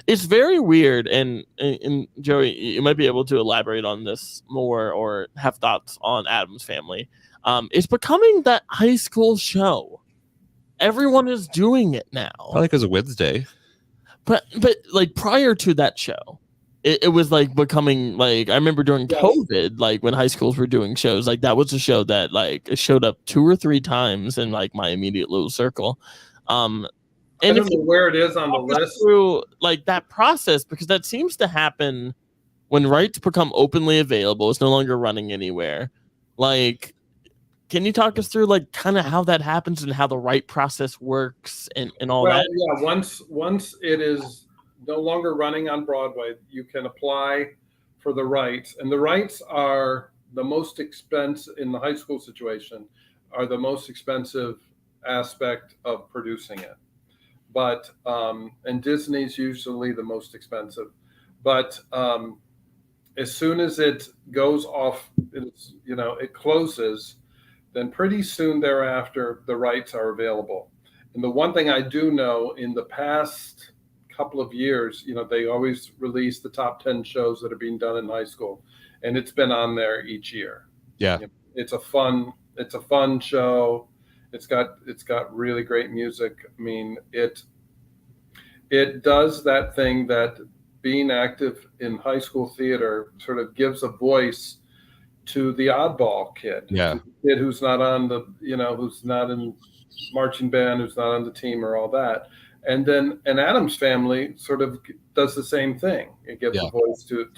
It's very weird, and Joey, you might be able to elaborate on this more or have thoughts on Addams Family. It's becoming that high school show. Everyone is doing it now. Probably because of Wednesday. But like prior to that show, it was like becoming like, I remember during COVID, like when high schools were doing shows, like that was a show that like it showed up 2 or 3 times in like my immediate little circle. And I don't know where it is on the list. Through like that process, because that seems to happen when rights become openly available. It's no longer running anywhere. Like, can you talk us through like kind of how that happens and how the right process works and all that? Yeah, once it is no longer running on Broadway, you can apply for the rights, and the rights are the most expensive in the high school situation, are the most expensive aspect of producing it. But and Disney's usually the most expensive. But as soon as it goes off, it closes, then pretty soon thereafter the rights are available. And the one thing I do know, in the past couple of years, they always release the top 10 shows that are being done in high school, and it's been on there each year. Yeah, it's a fun show. It's got really great music. I mean, it does that thing that being active in high school theater sort of gives a voice to the oddball kid. Yeah. To the kid who's not on the, who's not in marching band, who's not on the team or all that. And then an Addams Family sort of does the same thing. It gives a voice to it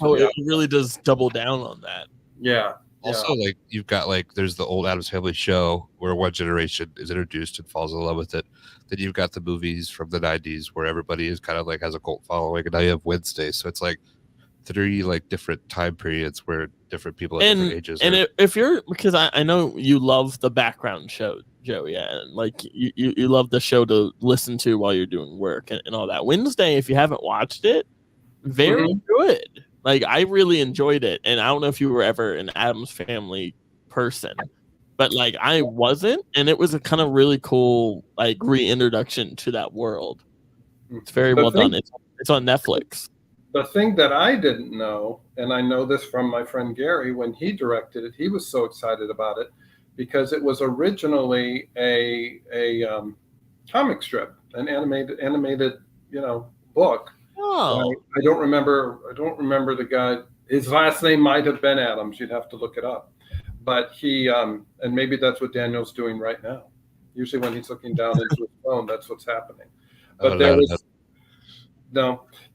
really does double down on that. Yeah. Also, like you've got there's the old Addams Family show where one generation is introduced and falls in love with it. Then you've got the movies from the 90s where everybody is kind of has a cult following, and now you have Wednesday. So it's 3 different time periods where different people at different ages. And if you're, because I know you love the background show, Joey, and you love the show to listen to while you're doing work and all that. Wednesday, if you haven't watched it, very good. I really enjoyed it, and I don't know if you were ever an Addams Family person, but I wasn't, and it was a kind of really cool reintroduction to that world. It's very well done. It's on Netflix. The thing that I didn't know, and I know this from my friend Gary, when he directed it, he was so excited about it because it was originally a comic strip, an animated book. Oh. I don't remember the guy. His last name might have been Adams. You'd have to look it up. But he, and maybe that's what Daniel's doing right now. Usually when he's looking down into his phone, that's what's happening. But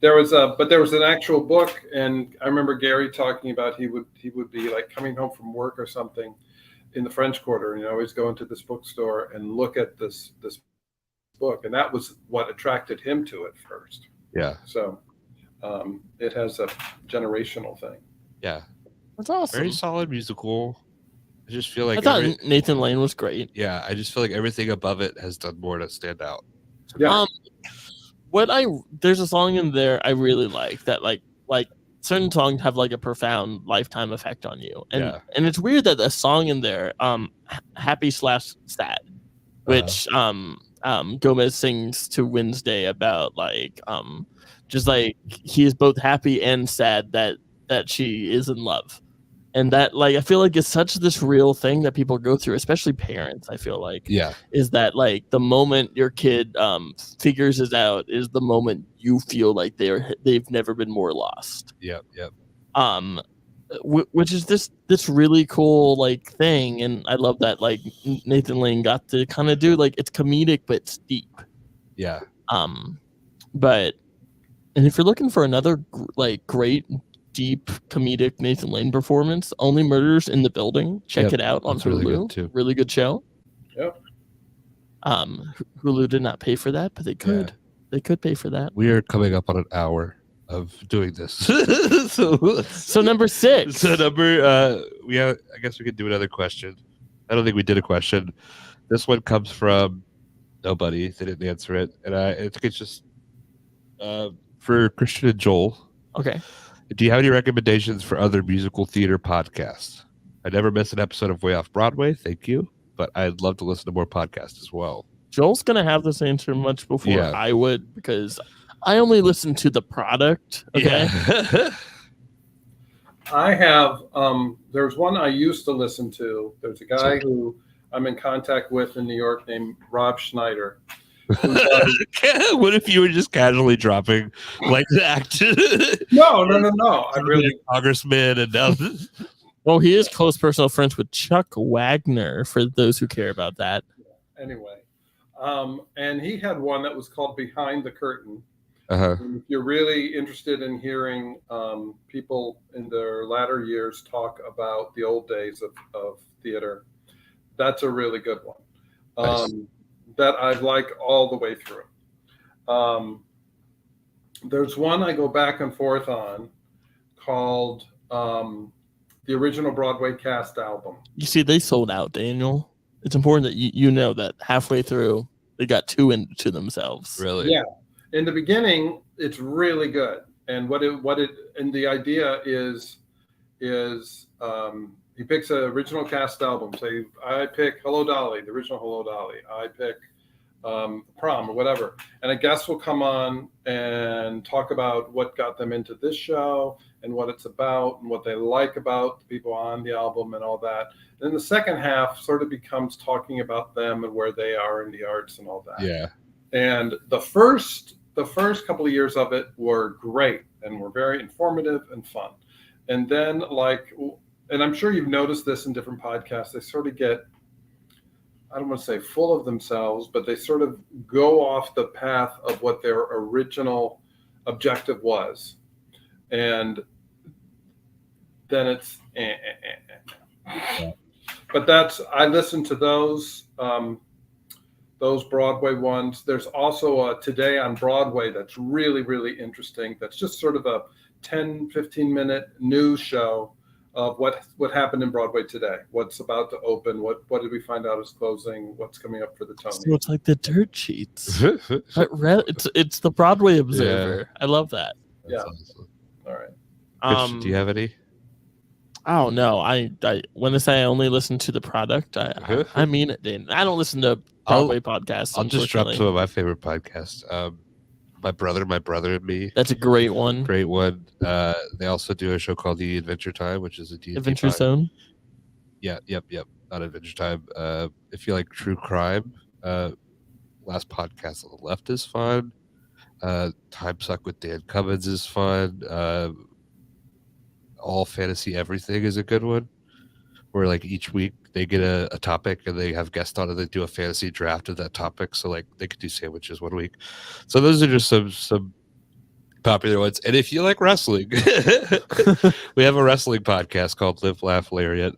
there was an actual book, and I remember Gary talking about he would be coming home from work or something in the French Quarter, and always go into this bookstore and look at this book, and that was what attracted him to it first. Yeah. So it has a generational thing. Yeah. That's awesome. Very solid musical. I just feel I thought Nathan Lane was great. Yeah, I just feel everything above it has done more to stand out. Yeah. There's a song in there I really like that certain songs have a profound lifetime effect on you. And it's weird that a song in there, Happy/Sad, which Gomez sings to Wednesday about just he is both happy and sad that she is in love. And that I feel it's such this real thing that people go through, especially parents. I feel is that the moment your kid figures it out is the moment you feel they've never been more lost. Yep. Which is this really cool thing, and I love that Nathan Lane got to kind of do it's comedic but it's deep. Yeah. But and if you're looking for another great deep comedic Nathan Lane performance, Only Murders in the Building. Check it out on Hulu. Really good, too. Really good show. Yep. Hulu did not pay for that, but they could. Yeah. They could pay for that. We are coming up on an hour of doing this. so number 6. So I guess we could do another question. I don't think we did a question. This one comes from nobody. They didn't answer it, and I think it's just for Christian and Joel. Okay. Do you have any recommendations for other musical theater podcasts? I never miss an episode of Way Off Broadway. Thank you. But I'd love to listen to more podcasts as well. Joel's going to have this answer much before I would, because I only listen to the product. Okay. Yeah. I have, there's one I used to listen to. There's a guy who I'm in contact with in New York named Rob Schneider. What if you were just casually dropping that? No. I really congressman and now. Well, he is close personal friends with Chuck Wagner, for those who care about that. Anyway, and he had one that was called Behind the Curtain. Uh-huh. If you're really interested in hearing people in their latter years talk about the old days of theater, that's a really good one. Nice. That I like all the way through. There's one I go back and forth on called the Original Broadway Cast Album. You see, they sold out, Daniel. It's important that you know that halfway through they got 2 into themselves. Really? Yeah. In the beginning, it's really good, and and the idea is he picks an original cast album. Say, I pick Hello Dolly, the original Hello Dolly. I pick Prom or whatever. And a guest will come on and talk about what got them into this show and what it's about and what they like about the people on the album and all that. Then the second half sort of becomes talking about them and where they are in the arts and all that. Yeah. And the first the first couple of years of it were great and were very informative and fun. And then and I'm sure you've noticed this in different podcasts, they sort of get, I don't want to say full of themselves, but they sort of go off the path of what their original objective was. And then it's, but I listen to those Broadway ones. There's also a Today on Broadway that's really, really interesting. That's just sort of a 10, 15 minute news show of what happened in Broadway today, what's about to open, what did we find out is closing, what's coming up for the Tony. So it's like the dirt sheets. It's the Broadway Observer. Yeah. I love that. Yeah. Awesome. All right. Rich, do you have any? Oh no, I when I say I only listen to the product, I mean it. Dan. I don't listen to Broadway podcasts. I'll just drop some of my favorite podcasts. My brother and me. That's a great one. Great one. They also do a show called The Adventure Time, which is a D&D Adventure Zone. Yeah, yep. Not Adventure Time. If you like true crime, Last Podcast on the Left is fun. Time Suck with Dan Cummins is fun. All Fantasy Everything is a good one, where like each week they get a topic and they have guests on and they do a fantasy draft of that topic. So like they could do sandwiches one week. So those are just some popular ones. And if you like wrestling, we have a wrestling podcast called Live, Laugh, Lariat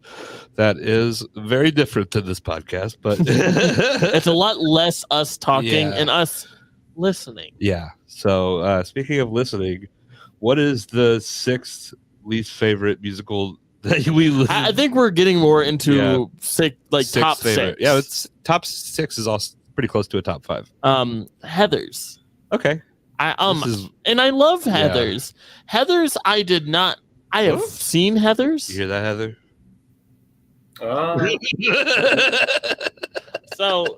that is very different than this podcast, but it's a lot less us talking and us listening. Yeah. So speaking of listening, what is the sixth least favorite musical that we listen? I think we're getting more into top favorite. 6. Yeah, it's top 6 is also pretty close to a top 5. Heathers. Okay. And I love Heathers. Yeah. Heathers, I have seen Heathers. You hear that, Heather? So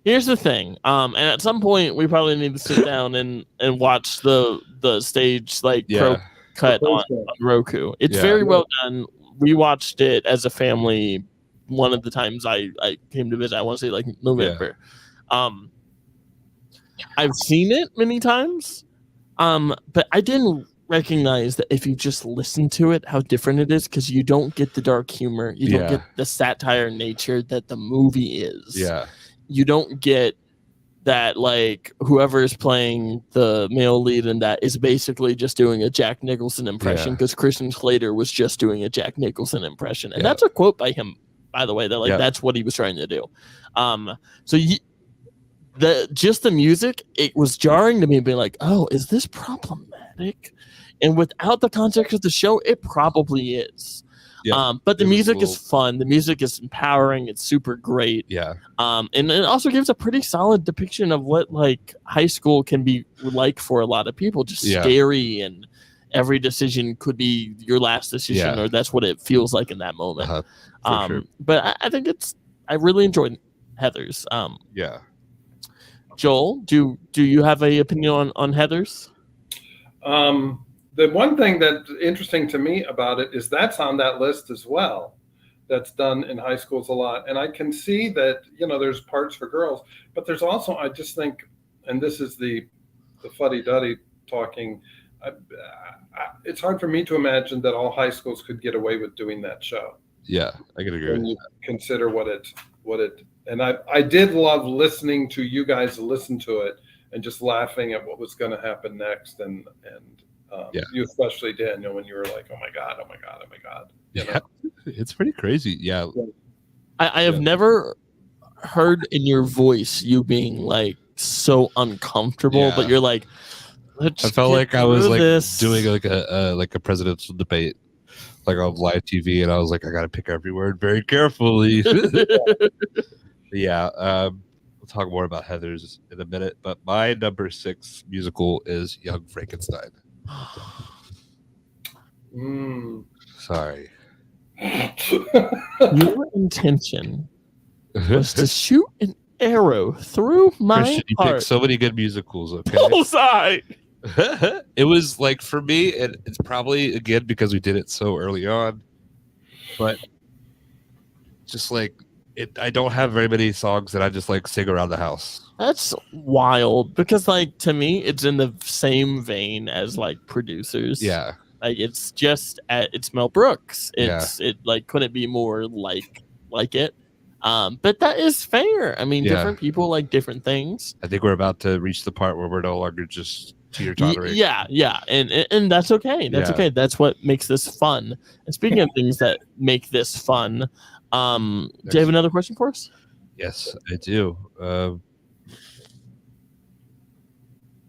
here's the thing. And at some point we probably need to sit down and watch the stage cut on Roku. It's very well done. We watched it as a family one of the times I came to visit. I want to say like November. Yeah. I've seen it many times, but I didn't recognize that if you just listen to it, how different it is, because you don't get the dark humor. You don't get the satire nature that the movie is. Yeah. You don't get that like whoever is playing the male lead in that is basically just doing a Jack Nicholson impression, because Christian Slater was just doing a Jack Nicholson impression. And that's a quote by him, by the way, that that's what he was trying to do. So just the music, it was jarring to me, being like, oh, is this problematic? And without the context of the show, it probably is. Yeah, but the music is fun. The music is empowering. It's super great. Yeah. And it also gives a pretty solid depiction of what like high school can be like for a lot of people. Just scary, and every decision could be your last decision, or that's what it feels like in that moment. Sure. But I think I really enjoyed Heathers. Yeah. Joel, do you have an opinion on Heathers? The one thing that's interesting to me about it is that's on that list as well. That's done in high schools a lot. And I can see that, there's parts for girls, but there's also, I just think, and this is the fuddy-duddy talking, it's hard for me to imagine that all high schools could get away with doing that show. Yeah, I can agree when you consider what it, and I did love listening to you guys listen to it and just laughing at what was going to happen next. And you especially did, when you were like, oh my God. Yeah, it's pretty crazy. Yeah. I have never heard in your voice you being like so uncomfortable, but you're like, I felt like I was like doing like a presidential debate, like on live TV, and I was like, I got to pick every word very carefully. We'll talk more about Heathers in a minute, but my number 6 musical is Young Frankenstein. Sorry. Your intention was to shoot an arrow through my Christian, you heart. picked so many good musicals. Okay. Bullseye. It was like, for me, it's probably again because we did it so early on, but just like I don't have very many songs that I just like sing around the house. That's wild because, like, to me, it's in the same vein as like Producers. Yeah. Like it's just it's Mel Brooks. It like couldn't be more like it. But that is fair. I mean, different people like different things. I think we're about to reach the part where we're no longer just teeter-tottering. Yeah, and that's okay. That's okay. That's what makes this fun. And speaking of things that make this fun, do you have another question for us? Yes, I do.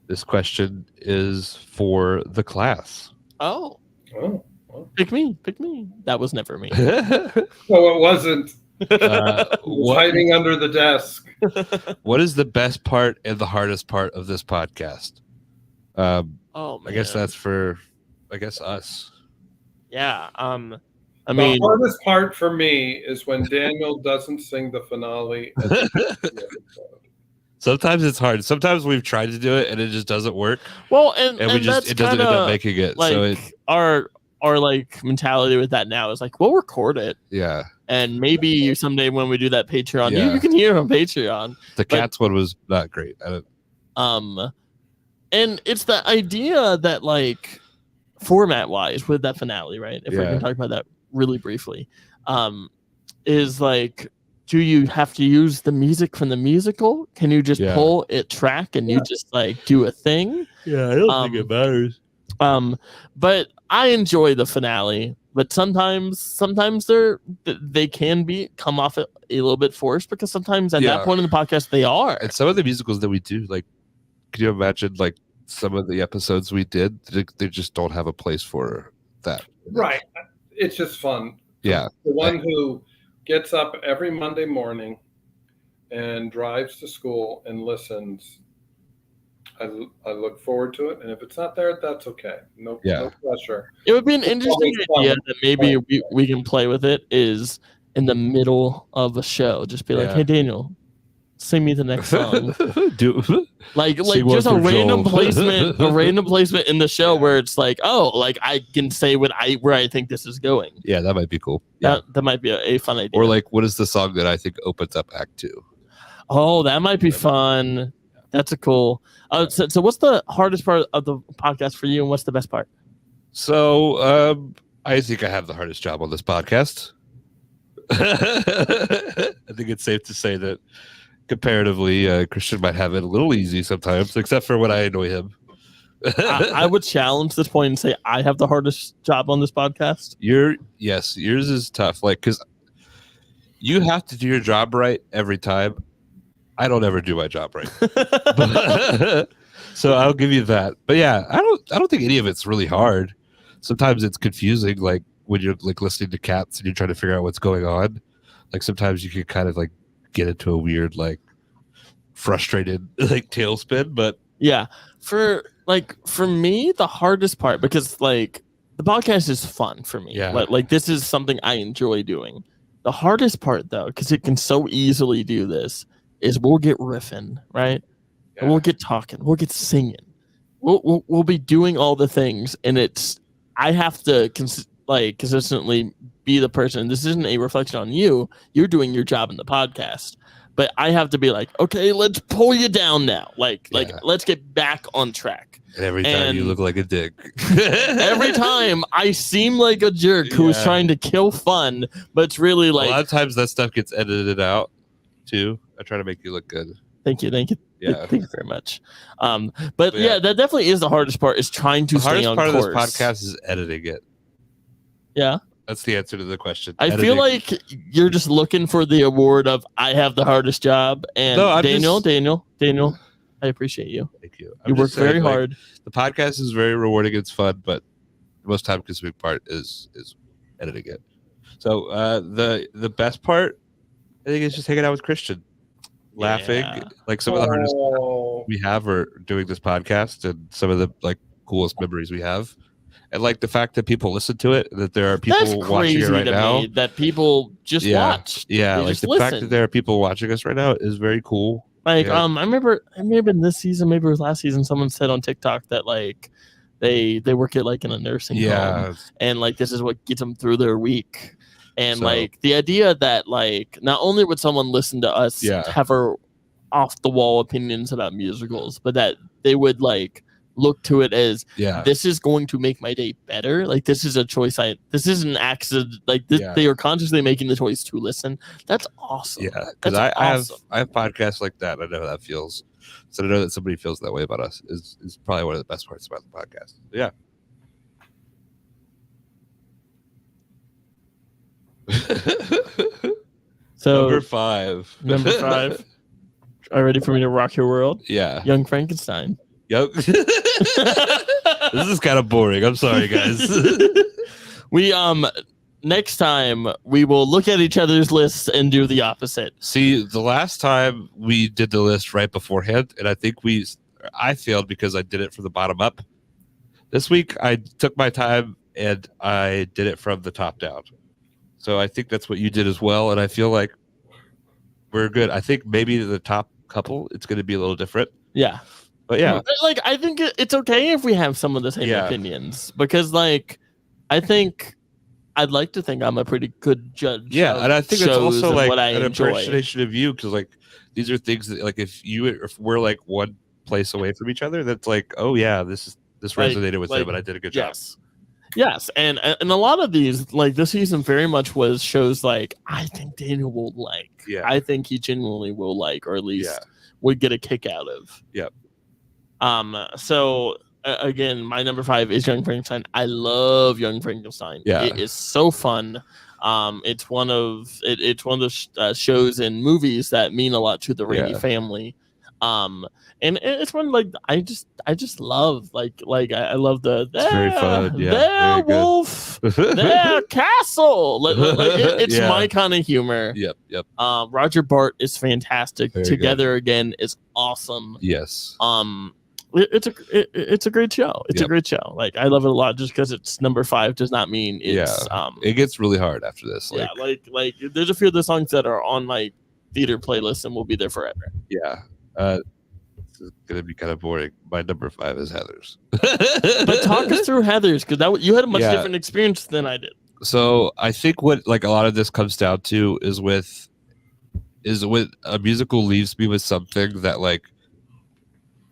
This question is for the class. Oh. Pick me. That was never me. No, it wasn't. Hiding under the desk. What is the best part and the hardest part of this podcast? I guess that's for us. Yeah. I mean, the hardest part for me is when Daniel doesn't sing the finale. Sometimes it's hard. Sometimes we've tried to do it and it just doesn't work. Well, and it doesn't end up making it. Like, so our like mentality with that now is like, we'll record it. Yeah. And maybe someday when we do that Patreon, you can hear it on Patreon. The Cats one was not great. And it's the idea that, like, format wise with that finale, right? If we can talk about that really briefly, is like, do you have to use the music from the musical? Can you just pull it track and you just like do a thing? Yeah, I don't think it matters. But I enjoy the finale, but sometimes they can come off a little bit forced, because sometimes at that point in the podcast they are. And some of the musicals that we do, like, can you imagine like some of the episodes we did? They just don't have a place for that. Right. It's just fun. Yeah. The one who gets up every Monday morning and drives to school and listens, I look forward to it, and if it's not there, that's okay. No pressure. It would be an interesting idea that maybe we can play with it, is in the middle of a show, just be like, hey Daniel, sing me the next song. like just a random placement in the show where it's like, oh, like I can say where I think this is going. Yeah, that might be cool. That might be a fun idea. Or like, what is the song that I think opens up Act 2? Oh, that might be fun. That's a cool. So what's the hardest part of the podcast for you, and what's the best part? So I think I have the hardest job on this podcast. I think it's safe to say that comparatively, Christian might have it a little easy sometimes, except for when I annoy him. I would challenge this point and say I have the hardest job on this podcast. Yours is tough, like, because you have to do your job right every time. I don't ever do my job right. So I'll give you that. But yeah, I don't think any of it's really hard. Sometimes it's confusing, like when you're like listening to Cats and you're trying to figure out what's going on. Like sometimes you can kind of like get into a weird, like, frustrated like tailspin. But yeah, for me, the hardest part, because like the podcast is fun for me. Yeah. Like this is something I enjoy doing. The hardest part, though, because it can so easily do this, is we'll get riffing, right? Yeah. And we'll get talking, we'll get singing, we'll be doing all the things, and I have to consistently be the person. This isn't a reflection on you. You're doing your job in the podcast, but I have to be like, okay, let's pull you down now. Like let's get back on track. And every time you look like a dick. Every time I seem like a jerk who's trying to kill fun, but it's really like, a lot of times that stuff gets edited out too. I try to make you look good. Thank you. Yeah. Thank you very much. But yeah, that definitely is the hardest part, is trying to stay on course. The hardest part of this podcast is editing it. Yeah. That's the answer to the question. I feel like you're just looking for the award of I have the hardest job. And no, Daniel, I appreciate you. Thank you. You work very hard. The podcast is very rewarding. It's fun, but the most time-consuming part is editing it. So the best part, I think, is just hanging out with Christian, laughing. Like some of the hardest we have are doing this podcast, and some of the like coolest memories we have. And like the fact that people listen to it, that there are people watching it right now, that people just watch. Yeah, like the fact that there are people watching us right now is very cool. Like, I remember in this season, maybe it was last season, someone said on TikTok that like they work at like in a nursing home, and like this is what gets them through their week. And So- like the idea that like not only would someone listen to us have our off the wall opinions about musicals, but that they would like look to it as this is going to make my day better. Like this is a choice. This is an accident. Like this, they are consciously making the choice to listen. That's awesome. Yeah, because I have podcasts like that. I know how that feels. So to know that somebody feels that way about us is probably one of the best parts about the podcast. Yeah. So number 5. Number 5. Are you ready for me to rock your world? Yeah. Young Frankenstein. Yep. This is kind of boring. I'm sorry, guys. We next time we will look at each other's lists and do the opposite. See, the last time we did the list right beforehand, and I think I failed because I did it from the bottom up. This week I took my time and I did it from the top down. So I think that's what you did as well, and I feel like we're good. I think maybe the top couple it's going to be a little different. Yeah. But yeah, like I think it's okay if we have some of the same opinions, because like I think I'd like to think I'm a pretty good judge. Yeah, and I think it's also like what I an enjoy. appreciation of you, because like these are things that like if we're like one place away from each other, that's like, oh yeah, this resonated with him, and I did a good job. Yes, and a lot of these, like this season, very much was shows like I think Daniel will like. Yeah, I think he genuinely will like, or at least would get a kick out of. Yep. So again, my number 5 is Young Frankenstein. I love Young Frankenstein. Yeah, it is so fun. It's one of those shows and movies that mean a lot to the Raimi family. And it's one like I just love like I love the it's very fun. Yeah, their wolf, their castle. It's my kind of humor. Yep. Roger Bart is fantastic. Very Together good. Again is awesome. Yes. It's a great show. It's a great show. Like I love it a lot. Just because it's number 5 does not mean it's it gets really hard after this. Like there's a few of the songs that are on my theater playlist and will be there forever. Yeah. This is gonna be kind of boring. My number 5 is Heathers. But talk us through Heathers, because you had a much different experience than I did. So I think what like a lot of this comes down to is with a musical leaves me with something that like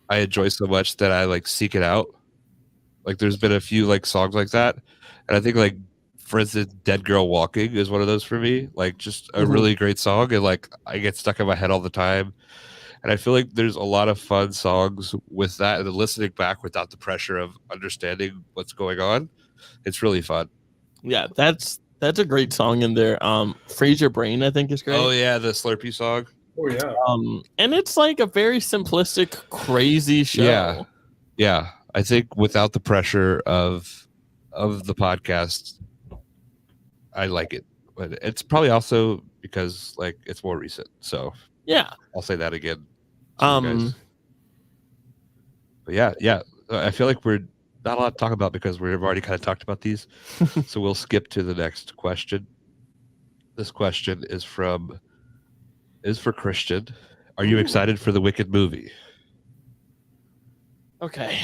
I enjoy so much that I like seek it out. Like there's been a few like songs like that, and I think like for instance, "Dead Girl Walking" is one of those for me. Like just a really great song, and like I get stuck in my head all the time. And I feel like there's a lot of fun songs with that, and then listening back without the pressure of understanding what's going on. It's really fun. Yeah, that's a great song in there. "Freeze Your Brain" I think is great. Oh yeah, the Slurpee song. Oh yeah. And it's like a very simplistic, crazy show. Yeah. I think without the pressure of the podcast, I like it. But it's probably also because like it's more recent. So yeah, I'll say that again. But yeah. I feel like we're not a lot to talk about because we've already kind of talked about these. So we'll skip to the next question. This question is for Christian. Are you excited for the Wicked movie? Okay.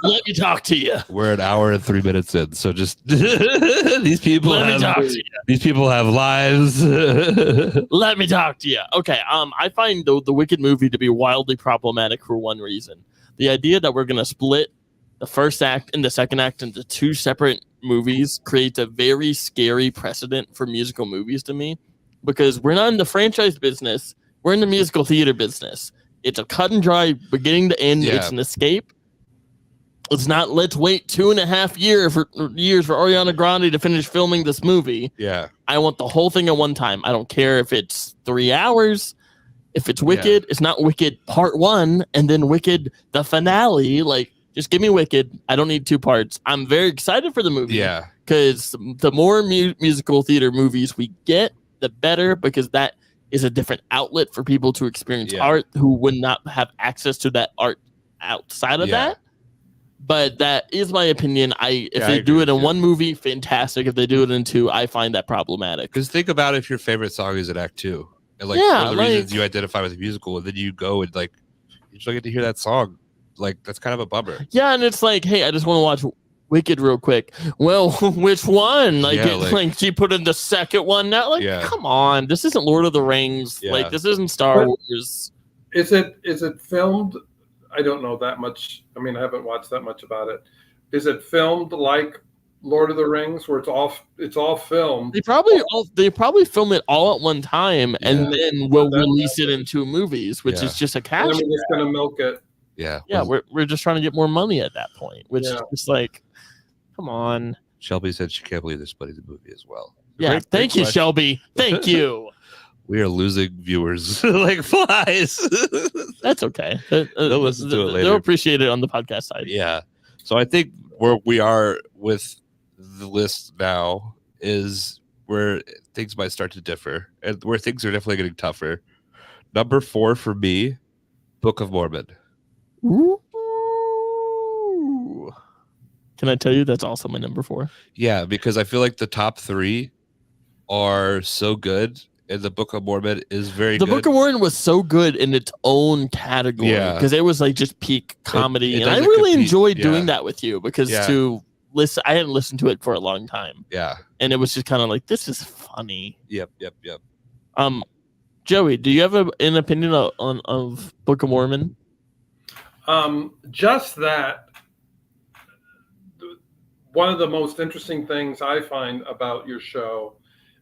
Let me talk to you. We're an hour and 3 minutes in, so just these people have lives. Let me talk to you. Okay. I find the Wicked movie to be wildly problematic for one reason. The idea that we're gonna split the first act and the second act into 2 separate movies creates a very scary precedent for musical movies to me, because we're not in the franchise business. We're in the musical theater business. It's a cut and dry beginning to end. It's an escape. It's not let's wait 2.5 years for Ariana Grande to finish filming this movie. Yeah. I want the whole thing at one time. I don't care if it's 3 hours. If it's Wicked, it's not Wicked Part 1 and then Wicked the finale. Like, just give me Wicked. I don't need 2 parts. I'm very excited for the movie. Yeah. Because the more musical theater movies we get, the better, because that is a different outlet for people to experience art who would not have access to that art outside of that. But that is my opinion. If they do it in one movie, fantastic. If they do it in 2, I find that problematic. Because think about if your favorite song is in Act 2, and like one of the reasons you identify with the musical, and then you go and like you just don't get to hear that song. Like that's kind of a bummer. Yeah, and it's like, hey, I just want to watch Wicked real quick. Well, which one? Like she put in the second one now. Like, come on, this isn't Lord of the Rings. Yeah. Like, this isn't Star Wars. Is it filmed? I don't know that much. I mean, I haven't watched that much about it. Is it filmed like Lord of the Rings, where it's all filmed? They probably film it all at one time, and then we'll release it in 2 movies, which is just a cash. And then we're just gonna milk it. Yeah, we're just trying to get more money at that point, which is just like, come on. Shelby said she can't believe they're splitting the movie as well. Yeah, thank you, Shelby. Thank you. We are losing viewers like flies. That's okay. They'll listen to it later. They'll appreciate it on the podcast side. Yeah. So I think where we are with the list now is where things might start to differ, and where things are definitely getting tougher. Number 4 for me, Book of Mormon. Ooh. Can I tell you that's also my number 4? Yeah, because I feel like the top 3 are so good, and the Book of Mormon is very good. The Book of Mormon was so good in its own category because it was like just peak comedy, and I really enjoyed doing that with you because to listen, I hadn't listened to it for a long time. Yeah, and it was just kind of like, this is funny. Yep. Joey, do you have an opinion of Book of Mormon? Just that. One of the most interesting things I find about your show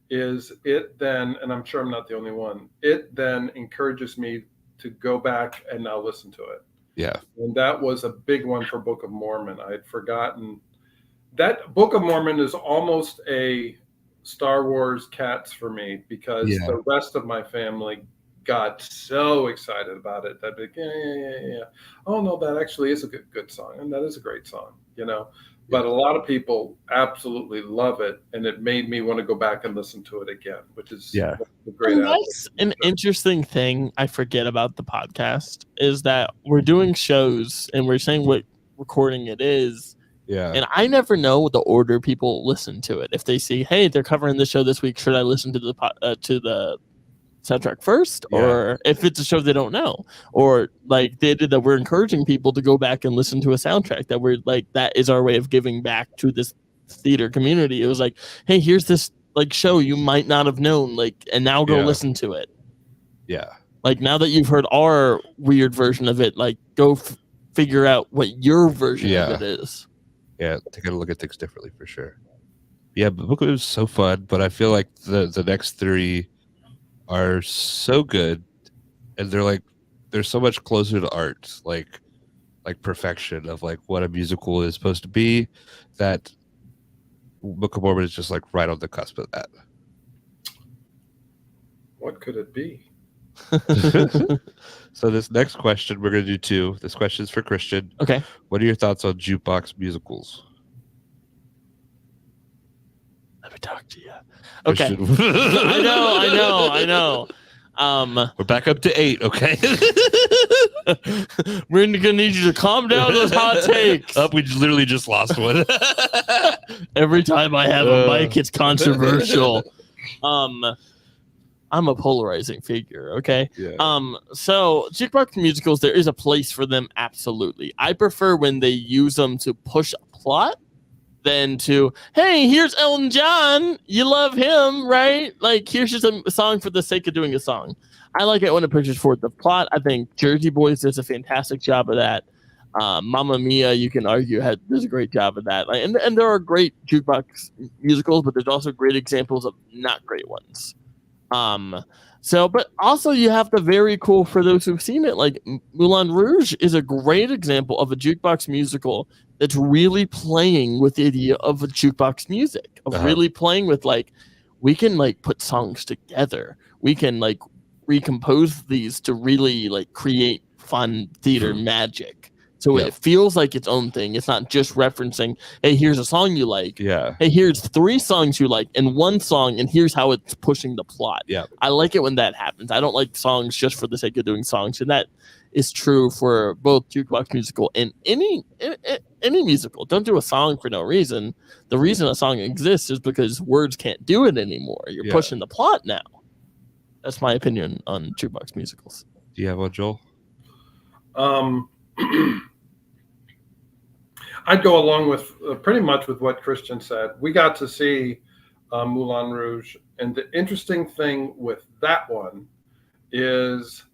is it then, and I'm sure I'm not the only one, it then encourages me to go back and now listen to it. Yeah. And that was a big one for Book of Mormon. I had forgotten. That Book of Mormon is almost a Star Wars Cats for me because the rest of my family got so excited about it. That big, yeah. Oh, no, that actually is a good song. And that is a great song, But a lot of people absolutely love it, and it made me want to go back and listen to it again, which is a great album. That's an interesting thing I forget about the podcast is that we're doing shows and we're saying what recording it is. Yeah. And I never know the order people listen to it. If they see, hey, they're covering the show this week, should I listen to the soundtrack first, or if it's a show they don't know, or like they did that, we're encouraging people to go back and listen to a soundtrack that we're like, that is our way of giving back to this theater community. It was like, hey, here's this like show you might not have known, like, and now go listen to it. Yeah, like now that you've heard our weird version of it, like go figure out what your version of it is. Yeah, take a look at things differently for sure. Yeah, but the book was so fun, but I feel like the next 3 are so good, and they're so much closer to art, like perfection of like what a musical is supposed to be, that Book of Mormon is just like right on the cusp of that. What could it be? So this next question, we're going to do 2. This question is for Christian. Okay. What are your thoughts on jukebox musicals? Let me talk to you. Okay. I know. We're back up to 8, okay? We're gonna need you to calm down those hot takes. We literally just lost one. Every time I have a mic, it's controversial. I'm a polarizing figure, okay? Yeah. So jukebox musicals, there is a place for them, absolutely. I prefer when they use them to push a plot than to, hey, here's Elton John, you love him, right? Like, here's just a song for the sake of doing a song. I like it when it pushes forward the plot. I think Jersey Boys does a fantastic job of that. Mamma Mia, you can argue, does a great job of that. And there are great jukebox musicals, but there's also great examples of not great ones. But also you have the very cool, for those who've seen it, like Moulin Rouge is a great example of a jukebox musical that's really playing with the idea of a jukebox music, of really playing with like, we can like put songs together. We can like recompose these to really like create fun theater magic. So it feels like its own thing. It's not just referencing, hey, here's a song you like. Yeah. Hey, here's 3 songs you like and 1 song, and here's how it's pushing the plot. Yeah. I like it when that happens. I don't like songs just for the sake of doing songs. And that is true for both jukebox musical and any musical. Don't do a song for no reason. The reason a song exists is because words can't do it anymore. You're pushing the plot now. That's my opinion on jukebox musicals. Do you have one, Joel? I'd go along with pretty much with what Christian said. We got to see Moulin Rouge, and the interesting thing with that one is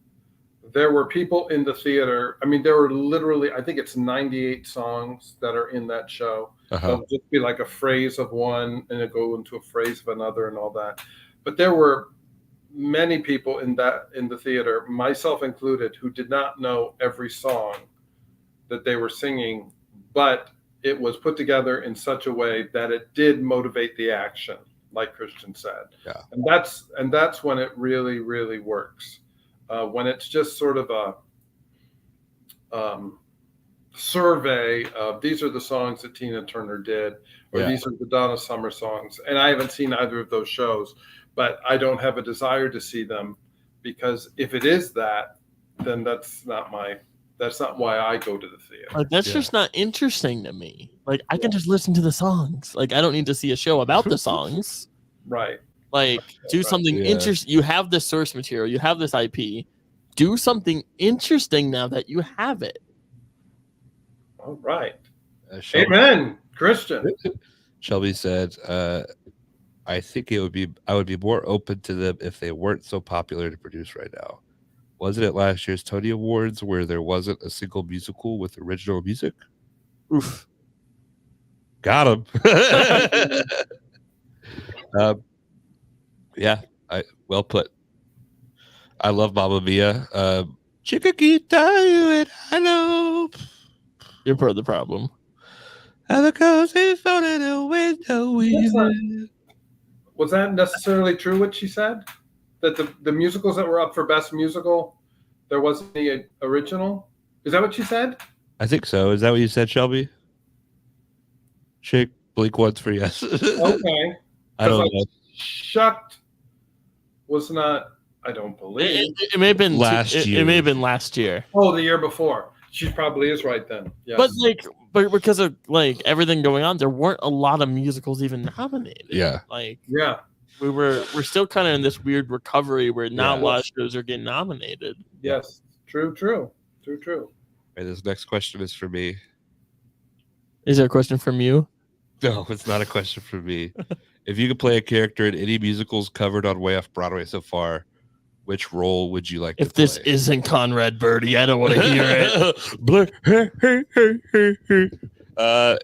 there were people in the theater. I mean, there were literally, I think it's 98 songs that are in that show. It'll just be like a phrase of one, and it go into a phrase of another, and all that. But there were many people in the theater, myself included, who did not know every song that they were singing, but it was put together in such a way that it did motivate the action, like Christian said. Yeah. And that's when it really, really works. When it's just sort of a survey of these are the songs that Tina Turner did, or these are the Donna Summer songs. And I haven't seen either of those shows, but I don't have a desire to see them, because if it is that, then that's not why I go to the theater. Like, that's just not interesting to me. Like, I can just listen to the songs. Like, I don't need to see a show about the songs. Right. Like, do something interesting. You have this source material. You have this IP. Do something interesting now that you have it. All right. Amen, Christian. Shelby said, I think I would be more open to them if they weren't so popular to produce right now. Wasn't it last year's Tony Awards where there wasn't a single musical with original music? Oof. Got him. Yeah, well put. I love Mamma Mia. Chiquita, you and I know. You're part of the problem. Was that necessarily true what she said? That the musicals that were up for Best Musical, there wasn't any original? Is that what she said? I think so. Is that what you said, Shelby? Shake blink once for yes. Okay. I don't know. Shucked was not, I don't believe. It may have been last year. It may have been last year. Oh, the year before. She probably is right then. Yes. But because of like everything going on, there weren't a lot of musicals even nominated. Yeah. Like yeah. We're still kind of in this weird recovery where not a lot of shows are getting nominated. Yes. True. And this next question is for me. Is there a question from you? No, it's not a question for me. If you could play a character in any musicals covered on Way Off Broadway so far, which role would you like to play? If this isn't Conrad Birdie, I don't want to hear it.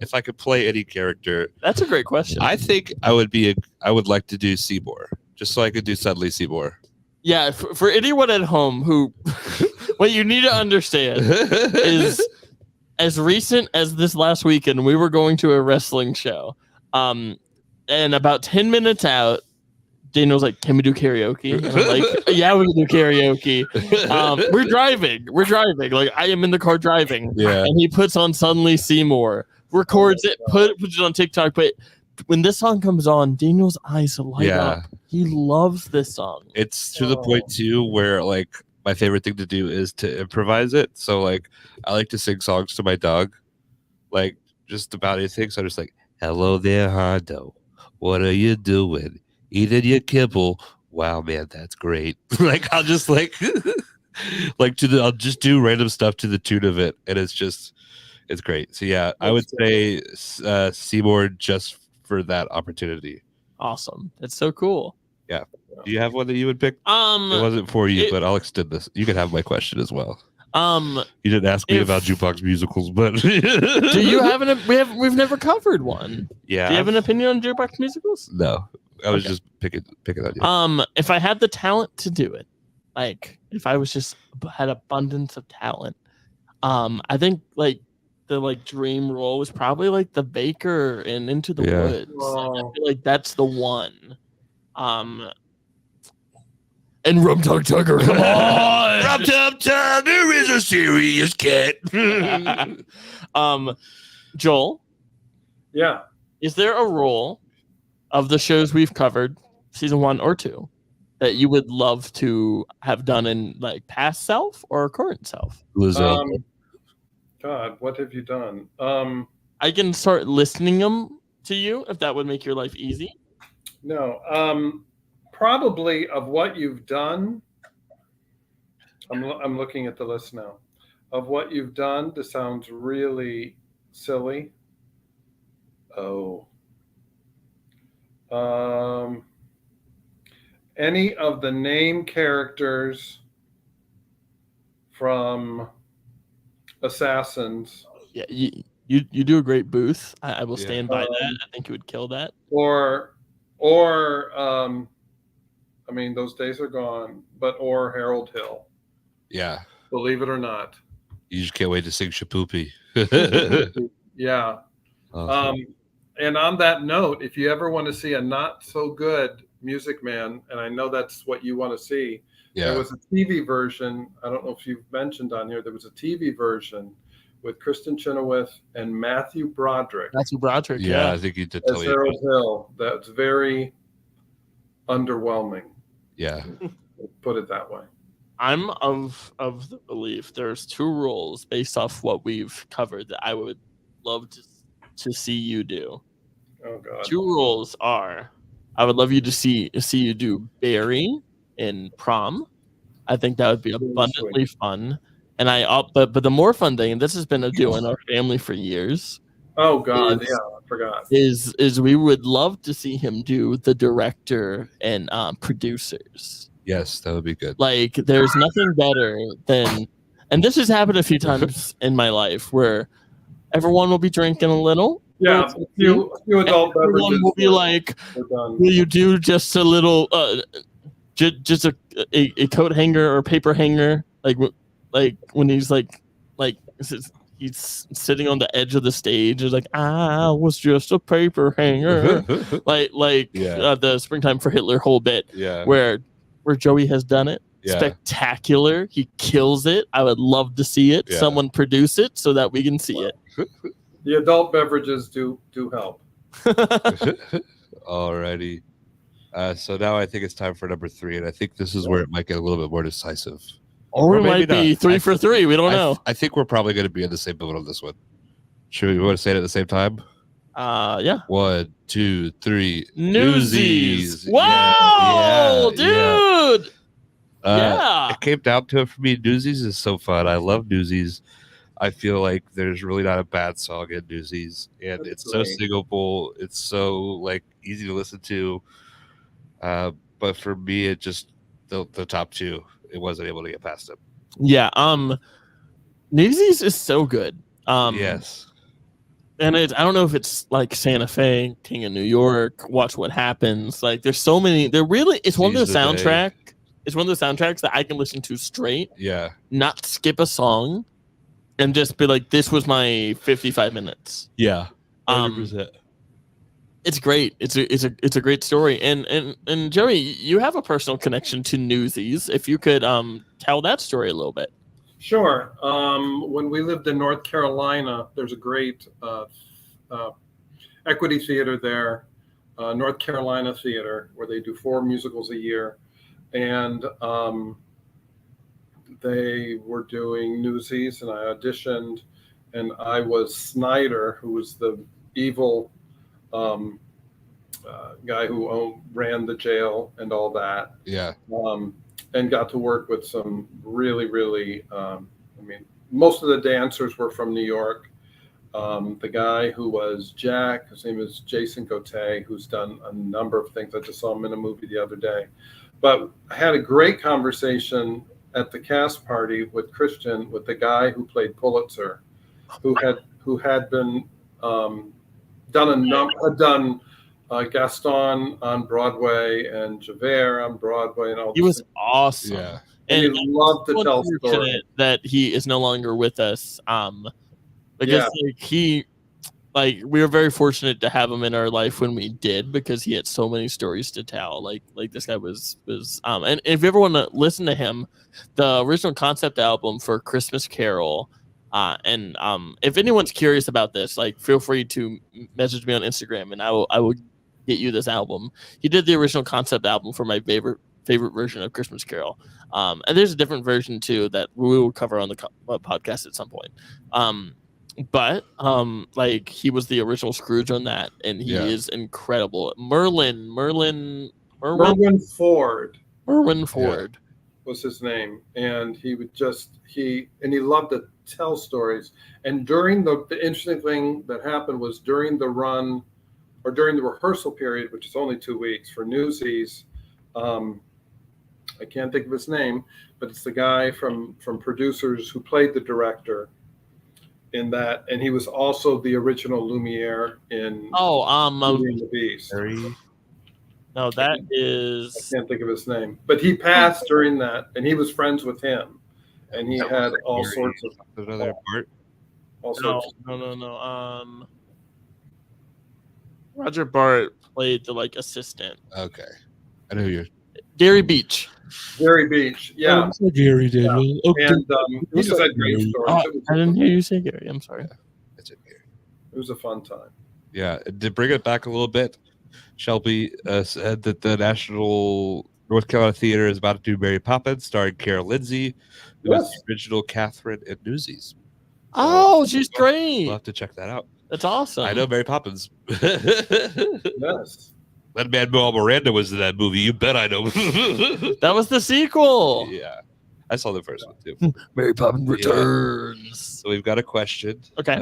If I could play any character, that's a great question. I think I would like to do Seymour, just so I could do Suddenly Seymour. Yeah, for anyone at home who, what you need to understand is, as recent as this last weekend, we were going to a wrestling show, and about 10 minutes out, Daniel's like, "Can we do karaoke?" And I'm like, "Yeah, we can do karaoke." We're driving. Like, I am in the car driving. Yeah. And he puts on Suddenly Seymour, records it, puts it on TikTok. But when this song comes on, Daniel's eyes light up. He loves this song. It's to the point too where like my favorite thing to do is to improvise it. So like I like to sing songs to my dog, like just about anything. So I'm just like, "Hello there, Hondo. What are you doing? Eating your kibble? Wow, man, that's great." Like I'll just like I'll just do random stuff to the tune of it, and it's great. So yeah, I would say Seymour just for that opportunity. Awesome. That's so cool. Yeah. Do you have one that you would pick? It wasn't for you, but I'll extend this. You can have my question as well. You didn't ask me about jukebox musicals, but do you have we've never covered one. Yeah. Do you have an opinion on jukebox musicals? No. I was just picking on you. If I had the talent to do it, like if I was just had abundance of talent, I think like the dream role was probably like the baker in Into the Woods. Like, I feel like that's the one. And Rum Tum Tugger, come on! Rum Tum Tugger is a serious cat. Joel. Yeah. Is there a role of the shows we've covered, season 1 or 2, that you would love to have done in like past self or current self? God, what have you done? I can start listening them to you if that would make your life easy. No. Probably of what you've done. I'm looking at the list now. Of what you've done, this sounds really silly. Oh. Any of the name characters from Assassins. Yeah, you do a great Booth. I will stand by that. I think you would kill that. Or I mean, those days are gone, or Harold Hill. Yeah. Believe it or not. You just can't wait to sing Shapoopy. Yeah. Awesome. And on that note, if you ever want to see a not so good Music Man, and I know that's what you want to see, there was a TV version. I don't know if you've mentioned on here, there was a TV version with Kristen Chenoweth and Matthew Broderick. Yeah, I think you did tell me. Harold Hill. That's very underwhelming. Yeah. Put it that way. I'm of the belief there's two roles based off what we've covered that I would love to see you do. Oh God. Two roles are, I would love you to see you do Barry in Prom. I think that would be abundantly fun. And but the more fun thing, and this has been a deal in our family for years. Oh God, I forgot. Is we would love to see him do the director and producers. Yes, that would be good. Like, there's nothing better than, and this has happened a few times in my life where everyone will be drinking a little. Yeah, a few adult beverages. Everyone will be like, "Will you do just a little, just a coat hanger or paper hanger?" Like when he's like he's sitting on the edge of the stage, it's like, "I was just a paper hanger," the Springtime for Hitler whole bit, where Joey has done it. Yeah. Spectacular. He kills it. I would love to see it. Yeah. Someone produce it so that we can see it. The adult beverages do help. Alrighty. So now I think it's time for number 3, and I think this is where it might get a little bit more decisive. Or we might be 3 for 3. We don't know. I think we're probably going to be in the same boat on this one. Should we want to say it at the same time? Yeah. 1, 2, 3. Newsies. Wow, dude. Yeah. It came down to it for me. Newsies is so fun. I love Newsies. I feel like there's really not a bad song in Newsies, and it's so singable. It's so like easy to listen to. But for me, it just the top 2. It wasn't able to get past it. Yeah. Newsies is so good. Yes. And I don't know if it's like Santa Fe, King of New York, Watch What Happens. Like, there's so many. It's one of the soundtrack. It's one of the soundtracks that I can listen to straight. Yeah. Not skip a song, and just be like, this was my 55 minutes. Yeah. 100%. It's great. It's a great story. And Joey, you have a personal connection to Newsies. If you could tell that story a little bit. Sure. When we lived in North Carolina, there's a great equity theater there, North Carolina Theater, where they do 4 musicals a year. And they were doing Newsies, and I auditioned, and I was Snyder, who was the evil guy who ran the jail and all that. Yeah. And got to work with some really, really, most of the dancers were from New York. The guy who was Jack, his name is Jason Gauthier, who's done a number of things. I just saw him in a movie the other day. But I had a great conversation at the cast party with Christian, with the guy who played Pulitzer, who had been done Gaston on Broadway and Javert on Broadway and all. He was awesome. Yeah, and he loved to tell stories. That he is no longer with us. Because we were very fortunate to have him in our life when we did, because he had so many stories to tell. Like this guy was and if you ever want to listen to him, the original concept album for Christmas Carol. And if anyone's curious about this, like, feel free to message me on Instagram, and I will get you this album. He did the original concept album for my favorite version of Christmas Carol. And there's a different version too that we will cover on the podcast at some point. But he was the original Scrooge on that, and he is incredible. Merwin Ford was his name, and he loved tell stories. And during the interesting thing that happened was during the run, or during the rehearsal period, which is only 2 weeks for Newsies, I can't think of his name, but it's the guy from Producers who played the director in that, and he was also the original Lumiere in Beauty and the Beast. No, that is. I can't think of his name, but he passed during that, and he was friends with him, and he had all sorts of another part. No. Roger Bart played the like assistant. Okay, I know who you're. Gary Beach. Gary Beach, yeah. Oh, Gary did. Yeah. And he just had great stories. I didn't hear you say Gary. I'm sorry. That's it, Gary. It was a fun time. Yeah, to bring it back a little bit, Shelby said that the National North Carolina Theater is about to do Mary Poppins, starring Carol Lindsay, who was the original Catherine in Newsies. Oh, she's great. We'll have to check that out. That's awesome. I know Mary Poppins. Yes. Lin-Manuel Miranda was in that movie. You bet I know. That was the sequel. Yeah. I saw the first one too. Mary Poppins Returns. So we've got a question. Okay.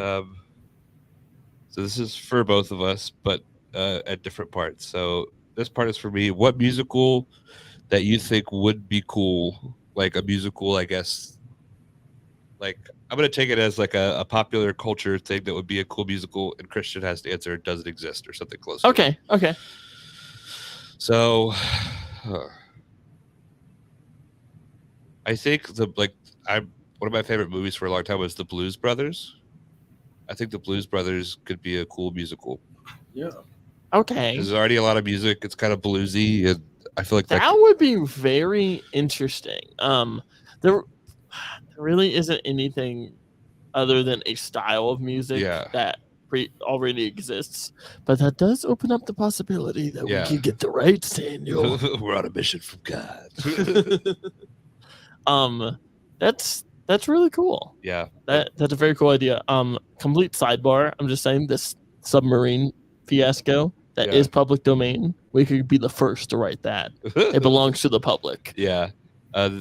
So this is for both of us, but at different parts. So this part is for me. What musical that you think would be cool? Like a musical, I guess. Like I'm gonna take it as like a popular culture thing that would be a cool musical, and Christian has to answer does it exist or something close. Okay. Okay. So I think one of my favorite movies for a long time was The Blues Brothers. I think The Blues Brothers could be a cool musical. Yeah. Okay. There's already a lot of music. It's kind of bluesy, and I feel like that would be very interesting. There really isn't anything other than a style of music that already exists, but that does open up the possibility that we can get the rights, Daniel. We're on a mission from God. That's really cool. Yeah, that's a very cool idea. Complete sidebar. I'm just saying this submarine fiasco that is public domain. We could be the first to write that. It belongs to the public. Yeah.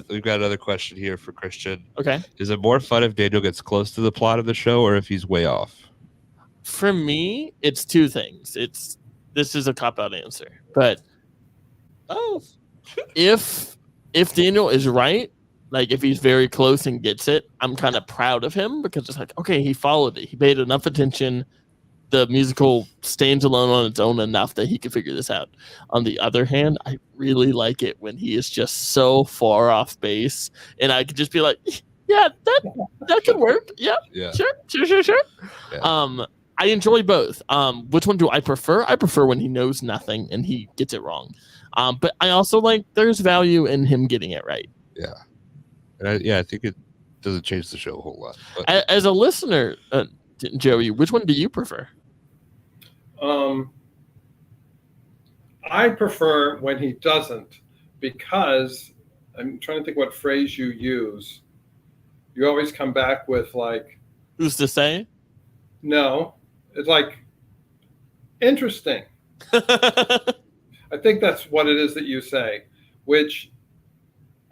We've got another question here for Christian. Okay. Is it more fun if Daniel gets close to the plot of the show or if he's way off? For me, it's two things. This is a cop-out answer, but if Daniel is right, like if he's very close and gets it, I'm kind of proud of him because it's like, okay, he followed it. He paid enough attention. The musical stands alone on its own enough that he can figure this out. On the other hand, I really like it when he is just so far off base, and I could just be like, yeah, that could work. Yeah. Sure. Yeah. I enjoy both. Which one do I prefer? I prefer when he knows nothing and he gets it wrong. But I also like there's value in him getting it right. Yeah. And I think it doesn't change the show a whole lot. But. As a listener, Joey, which one do you prefer? I prefer when he doesn't, because I'm trying to think what phrase you use. You always come back with like, who's to say? No, it's like interesting. I think that's what it is that you say, which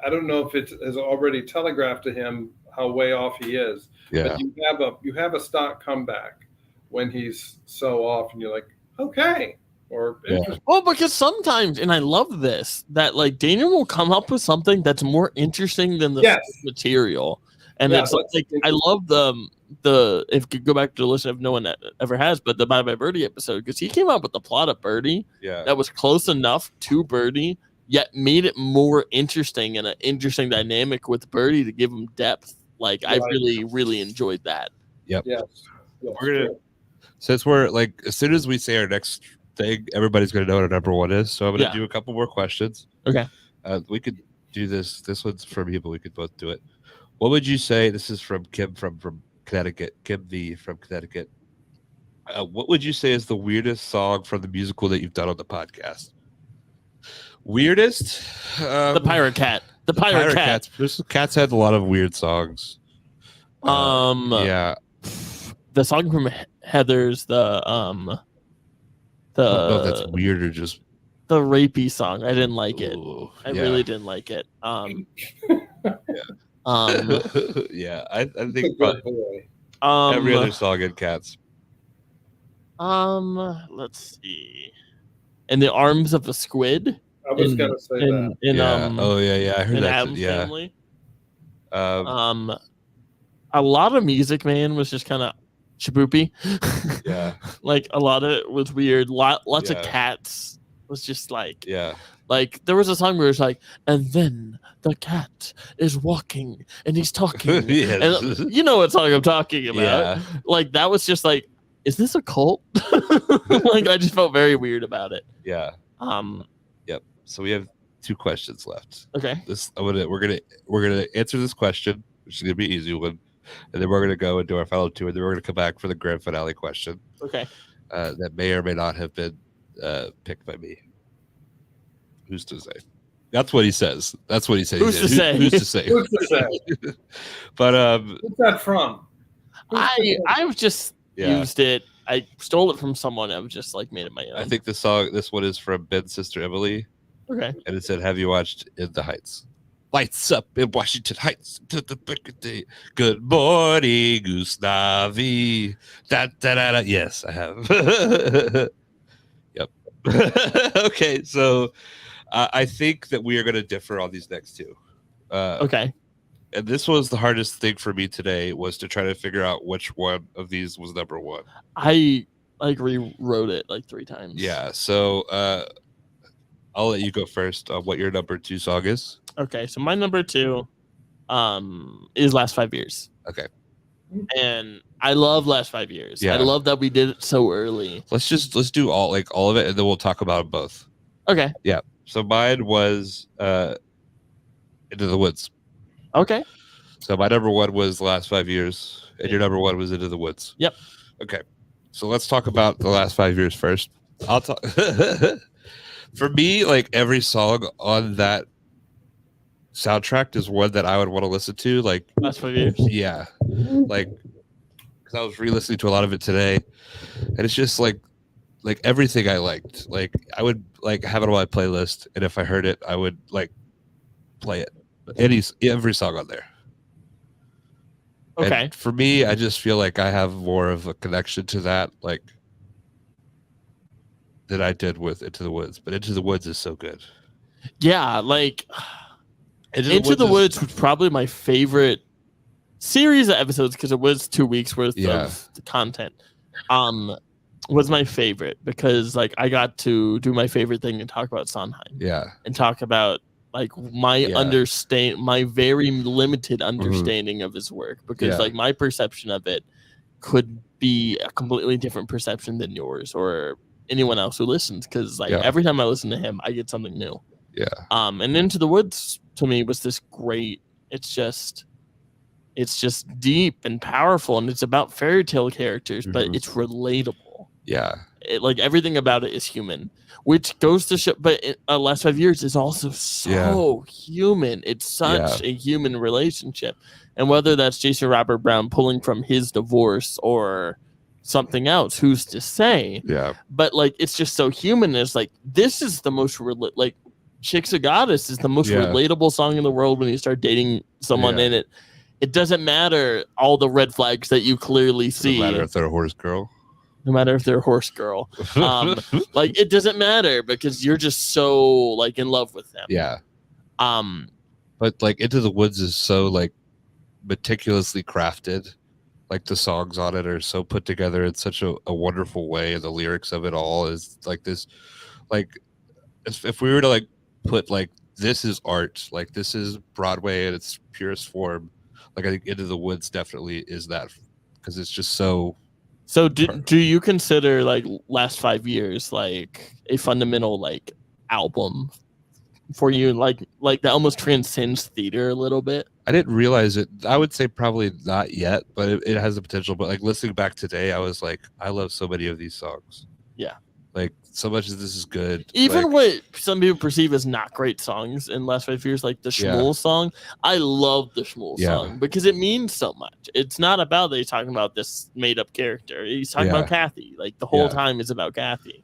I don't know if it has already telegraphed to him how way off he is. Yeah. But you have a stock comeback when he's so off, and you're like, okay, or interesting. Well, because sometimes, and I love this, that like Daniel will come up with something that's more interesting than the material, and it's like I love the if you go back to listen, if no one ever has, but the Bye Bye Birdie episode, because he came up with the plot of Birdie that was close enough to Birdie, yet made it more interesting and an interesting dynamic with Birdie to give him depth. Like I really enjoyed that. Yep. Yes. We're gonna, since we're like, as soon as we say our next thing, everybody's gonna know what our number one is. So I'm gonna do a couple more questions. Okay. We could do this. This one's for me, but we could both do it. What would you say? This is from Kim from Connecticut. Kim V from Connecticut. What would you say is the weirdest song from the musical that you've done on the podcast? Weirdest? The Pirate Cat. The Pirate Cat. Cats had a lot of weird songs. The song from Heathers, no, that's weird or just the rapey song. I didn't like it. Ooh, I really didn't like it. Yeah, I think good boy. Every other song in Cats. Let's see. In the Arms of a Squid. I was gonna say that. I heard that. Addams Yeah. Family. A lot of Music Man was just kind of shaboopy. Yeah. Like a lot of it was weird. Lots of Cats was just like, yeah. Like there was a song where it's like, and then the cat is walking and he's talking. Yes. And you know what song I'm talking about. Yeah. Like that was just like, is this a cult? Like I just felt very weird about it. Yeah. Yep. So we have 2 questions left. Okay. We're gonna answer this question, which is gonna be an easy one, and then we're gonna go and do our final 2, and then we're gonna come back for the grand finale question. Okay. That may or may not have been picked by me. Who's to say? That's what he says. That's what he says. Who's to say? Who's to say? Who's to say? But what's that from? I've just Yeah. used it. I stole it from someone. I've just like made it my own. I think this one is from Ben's sister Emily, Okay. and it said, "Have you watched In the Heights?" Lights up in Washington Heights to the break of day. Good morning, Gustavi. Da, da, da, da. Yes, I have. Yep. Okay, so I think that we are going to differ on these next 2. Okay. And this was the hardest thing for me today, was to try to figure out which one of these was number 1. I like rewrote it like 3 times. Yeah, so I'll let you go first on what your number 2 song is. Okay, so my number 2 is Last 5 Years. Okay. And I love Last 5 Years. Yeah. I love that we did it so early. Let's do all of it, and then we'll talk about them both. Okay. Yeah. So mine was Into the Woods. Okay. So my number 1 was The Last 5 Years, and your number 1 was Into the Woods. Yep. Okay. So let's talk about The Last 5 Years first. I'll talk. For me, like every song on that soundtrack is one that I would want to listen to. Like Last 5 Years. Yeah. Like, because I was re-listening to a lot of it today, and it's just like everything I liked. Like I would like have it on my playlist, and if I heard it, I would like play it. Every song on there. Okay. And for me, I just feel like I have more of a connection to that, like, than I did with Into the Woods. But Into the Woods is so good. Yeah, like Into the Woods was probably my favorite series of episodes because it was 2 weeks worth of content. Was my favorite because like I got to do my favorite thing and talk about Sondheim. Yeah. And talk about like my my very limited understanding of his work, because like my perception of it could be a completely different perception than yours or anyone else who listens, because like every time I listen to him I get something new. And Into the Woods to me was this great, it's just deep and powerful, and it's about fairy tale characters, but it's relatable. Like everything about it is human, which goes to show. But Last 5 Years is also so human. It's such a human relationship, and whether that's Jason Robert Brown pulling from his divorce or something else, who's to say? But like it's just so human. It's like this is the most like Chick's a Goddess is the most relatable song in the world when you start dating someone in it. It doesn't matter all the red flags that you clearly see. No matter if they're a horse girl. No matter if they're a horse girl. Like it doesn't matter because you're just so like in love with them. But like Into the Woods is so like meticulously crafted. Like the songs on it are so put together in such a wonderful way, and the lyrics of it all is like this, like if we were to like put like this is art, like this is Broadway in its purest form, like I think Into the Woods definitely is that, because it's just so. So do you consider like Last 5 Years like a fundamental like album for you, like that almost transcends theater a little bit? I didn't realize it. I would say probably not yet, but it has the potential. But like listening back today, I was like, I love so many of these songs. Like so much as this is good. Even like, what some people perceive as not great songs in Last 5 Years, like the Shmuel song, I love the Shmuel song because it means so much. It's not about that he's talking about this made up character. He's talking about Kathy. Like the whole time is about Kathy.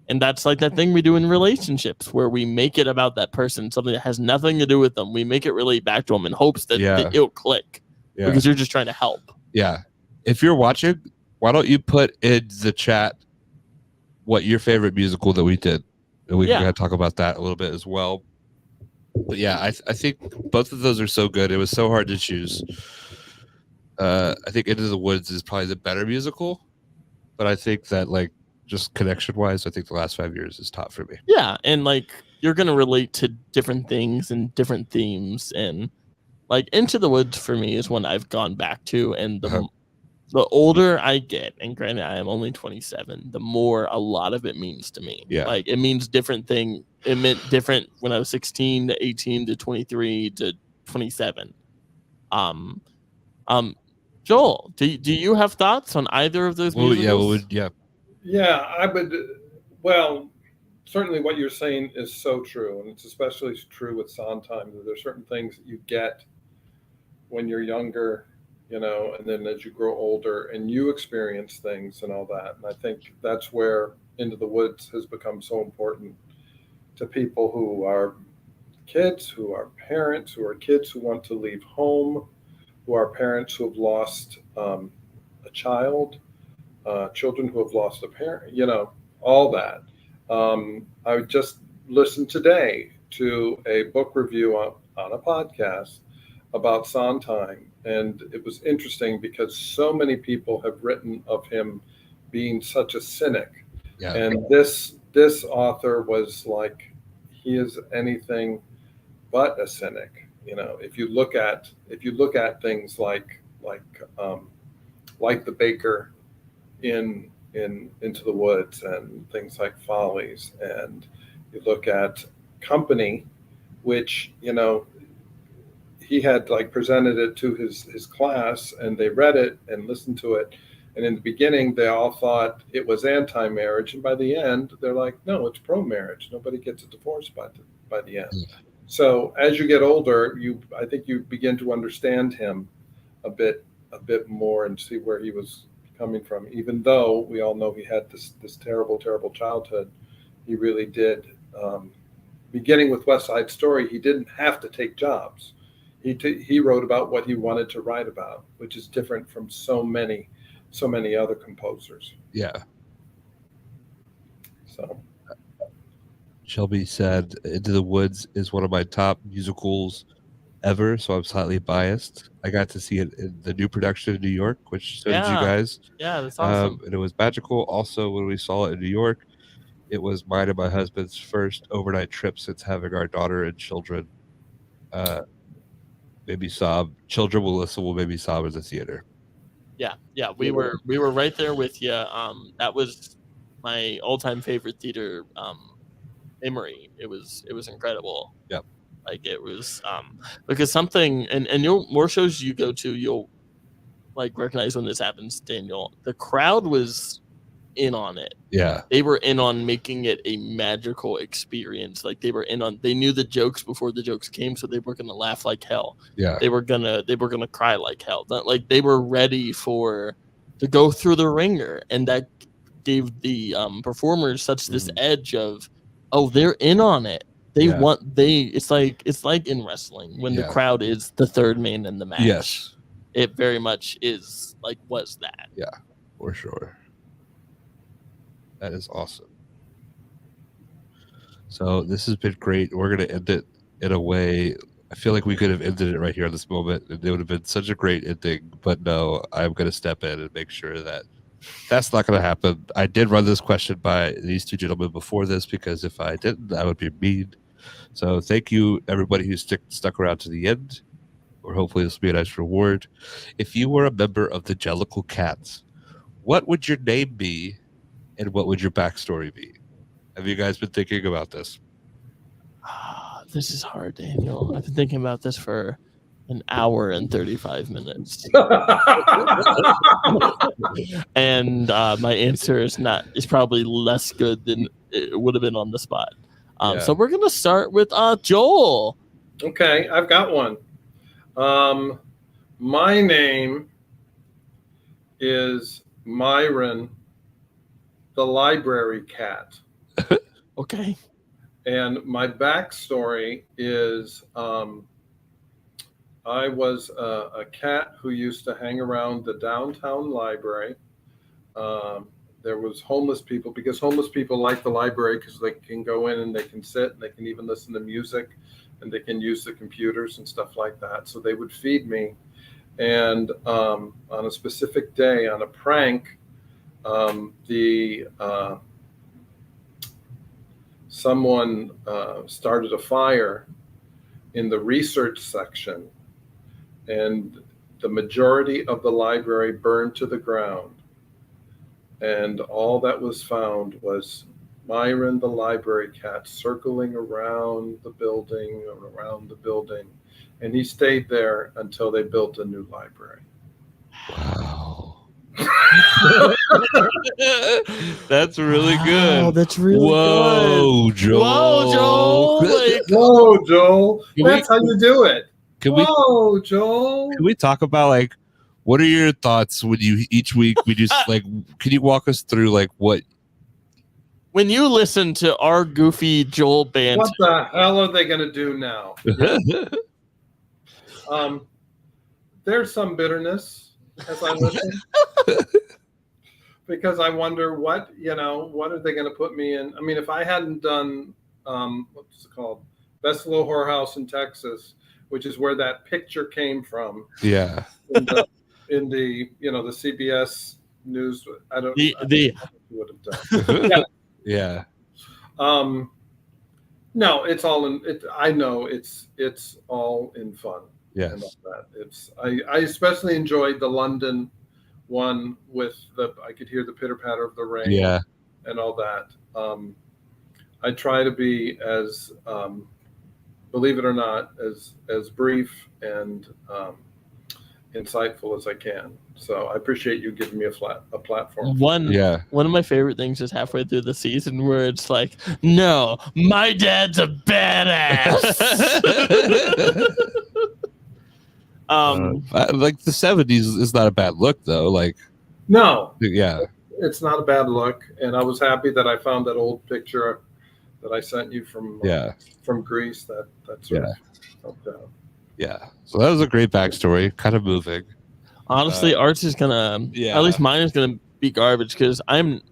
And that's like that thing we do in relationships where we make it about that person, something that has nothing to do with them. We make it relate back to them in hopes that it'll click because you're just trying to help. Yeah. If you're watching, why don't you put in the chat what your favorite musical that we did? And we can talk about that a little bit as well. But yeah, I think both of those are so good. It was so hard to choose. I think Into the Woods is probably the better musical, but I think that like just connection wise, I think The Last 5 Years is top for me. Yeah, and like you're gonna relate to different things and different themes, and like Into the Woods for me is one I've gone back to, and the older I get, and granted I am only 27, the more a lot of it means to me. Yeah, like it means different thing. It meant different when I was 16 to 18 to 23 to 27. Joel, do you have thoughts on either of those musicals? Yeah, I would. Well, certainly what you're saying is so true, and it's especially true with Sondheim. There are certain things that you get when you're younger, and then as you grow older and you experience things and all that. And I think that's where Into the Woods has become so important to people who are kids, who are parents, who are kids who want to leave home, who are parents who have lost a child, children who have lost a parent, all that. I just listened today to a book review on a podcast about Sondheim, and it was interesting because so many people have written of him being such a cynic. Yeah. And this author was like, he is anything but a cynic. If you look at things like the baker in Into the Woods and things like Follies, and you look at Company, which he had like presented it to his class, and they read it and listened to it, and in the beginning they all thought it was anti-marriage, and by the end they're like, no, it's pro-marriage. Nobody gets a divorce by the end. So as you get older, I think you begin to understand him a bit more and see where he was coming from. Even though we all know he had this terrible childhood, he really did. Beginning with West Side Story, he didn't have to take jobs. He wrote about what he wanted to write about, which is different from so many other composers. Yeah. So Shelby said Into the Woods is one of my top musicals ever, so I'm slightly biased. I got to see it in the new production in New York, which so did you guys. Yeah, that's awesome. And it was magical. Also, when we saw it in New York, it was mine and my husband's first overnight trip since having our daughter and children. Maybe sob. Children will listen. Will maybe sob in the theater. Yeah, we were right there with you. That was my all-time favorite theater memory. It was incredible. Yep. Like it was because something, and you'll, more shows you go to, you'll like recognize when this happens, Daniel. The crowd was in on it. Yeah. They were in on making it a magical experience. Like they knew the jokes before the jokes came, so they were gonna laugh like hell. Yeah. They were gonna cry like hell. Like they were ready to go through the ringer, and that gave the performers such this edge of, oh, they're in on it. It's like in wrestling when the crowd is the third man in the match. Yes. It very much is was that. Yeah, for sure. That is awesome. So this has been great. We're going to end it in a way. I feel like we could have ended it right here on this moment, and it would have been such a great ending. But no, I'm going to step in and make sure that that's not going to happen. I did run this question by these two gentlemen before this, because if I didn't, I would be mean. So thank you, everybody who stuck around to the end, or hopefully this will be a nice reward. If you were a member of the Jellicle Cats, what would your name be? And what would your backstory be? Have you guys been thinking about this? This is hard, Daniel. I've been thinking about this for an hour and 35 minutes. And my answer is probably less good than it would have been on the spot. So we're going to start with Joel. Okay, I've got one. My name is Myron the Library Cat. Okay. And my backstory is I was a cat who used to hang around the downtown library. There was homeless people, because homeless people like the library because they can go in and they can sit and they can even listen to music and they can use the computers and stuff like that. So they would feed me. And on a specific day, on a prank, someone started a fire in the research section, and the majority of the library burned to the ground. And all that was found was Myron the library cat circling around the building, and he stayed there until they built a new library. Wow. That's really good. Oh, that's really Whoa, good. Joel. Whoa, Joel. Like, Whoa, Joel. That's how you do it. Whoa, Joel. Can we talk about like what are your thoughts when you each week we just like can you walk us through like what when you listen to our goofy Joel band? What the hell are they gonna do now? There's some bitterness as I listen. Because I wonder what are they going to put me in? I mean, if I hadn't done, what's it called? Best Little Whorehouse in Texas, which is where that picture came from. Yeah. In the the CBS News. I don't would have done. Yeah. No, it's all in it. I know it's all in fun. Yes. And all that. I especially enjoyed the London one with I could hear the pitter patter of the rain. Yeah. And all that. I try to be as believe it or not, as brief and insightful as I can. So I appreciate you giving me a platform. One of my favorite things is halfway through the season where it's like, no, my dad's a badass. Like the 70s is not a bad look though. Like no, yeah, it's not a bad look, and I was happy that I found that old picture that I sent you from Greece. That's helped out. Yeah, so that was a great backstory, kind of moving. Honestly, Arts is gonna at least mine is gonna be garbage because I'm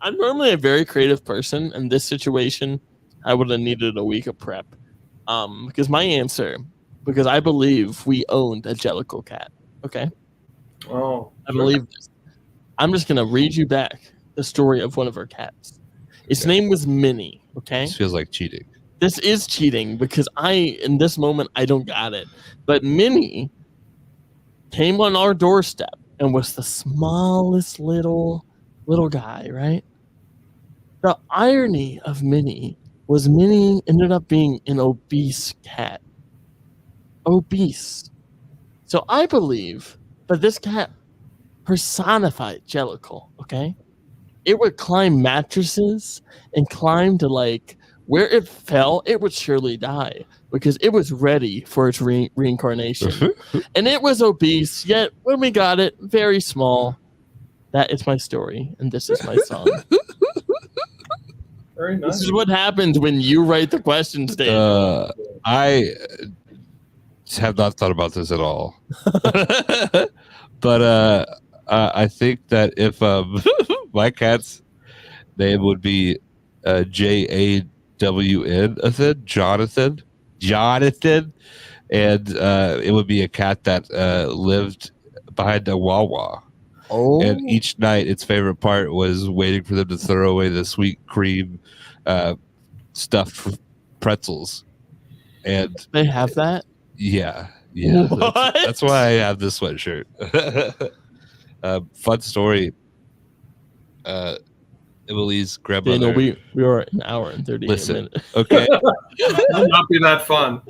normally a very creative person. In this situation, I would have needed a week of prep. Because my answer, because I believe we owned a Jellicle cat. Okay. Oh, I believe this. I'm just gonna read you back the story of one of our cats. Its name was Minnie. Okay. This feels like cheating. This is cheating because in this moment I don't got it. But Minnie came on our doorstep and was the smallest little guy, right? The irony of Minnie was Minnie ended up being an obese cat. Obese. So I believe that this cat personified Jellicle, okay? It would climb mattresses and climb to like where it fell, it would surely die because it was ready for its reincarnation. And it was obese, yet when we got it, very small. That is my story, and this is my song. Very nice. This is what happens when you write the questions, Dave. I have not thought about this at all. But I think that if my cat's name would be JAWN, Jonathan, and it would be a cat that lived behind a Wawa. Oh. And each night, its favorite part was waiting for them to throw away the sweet cream stuffed pretzels. And they have that? Yeah. What? That's why I have this sweatshirt. Fun story. Emily's grandmother. Daniel, we are an hour and 30 minutes. Okay. Might not be that fun.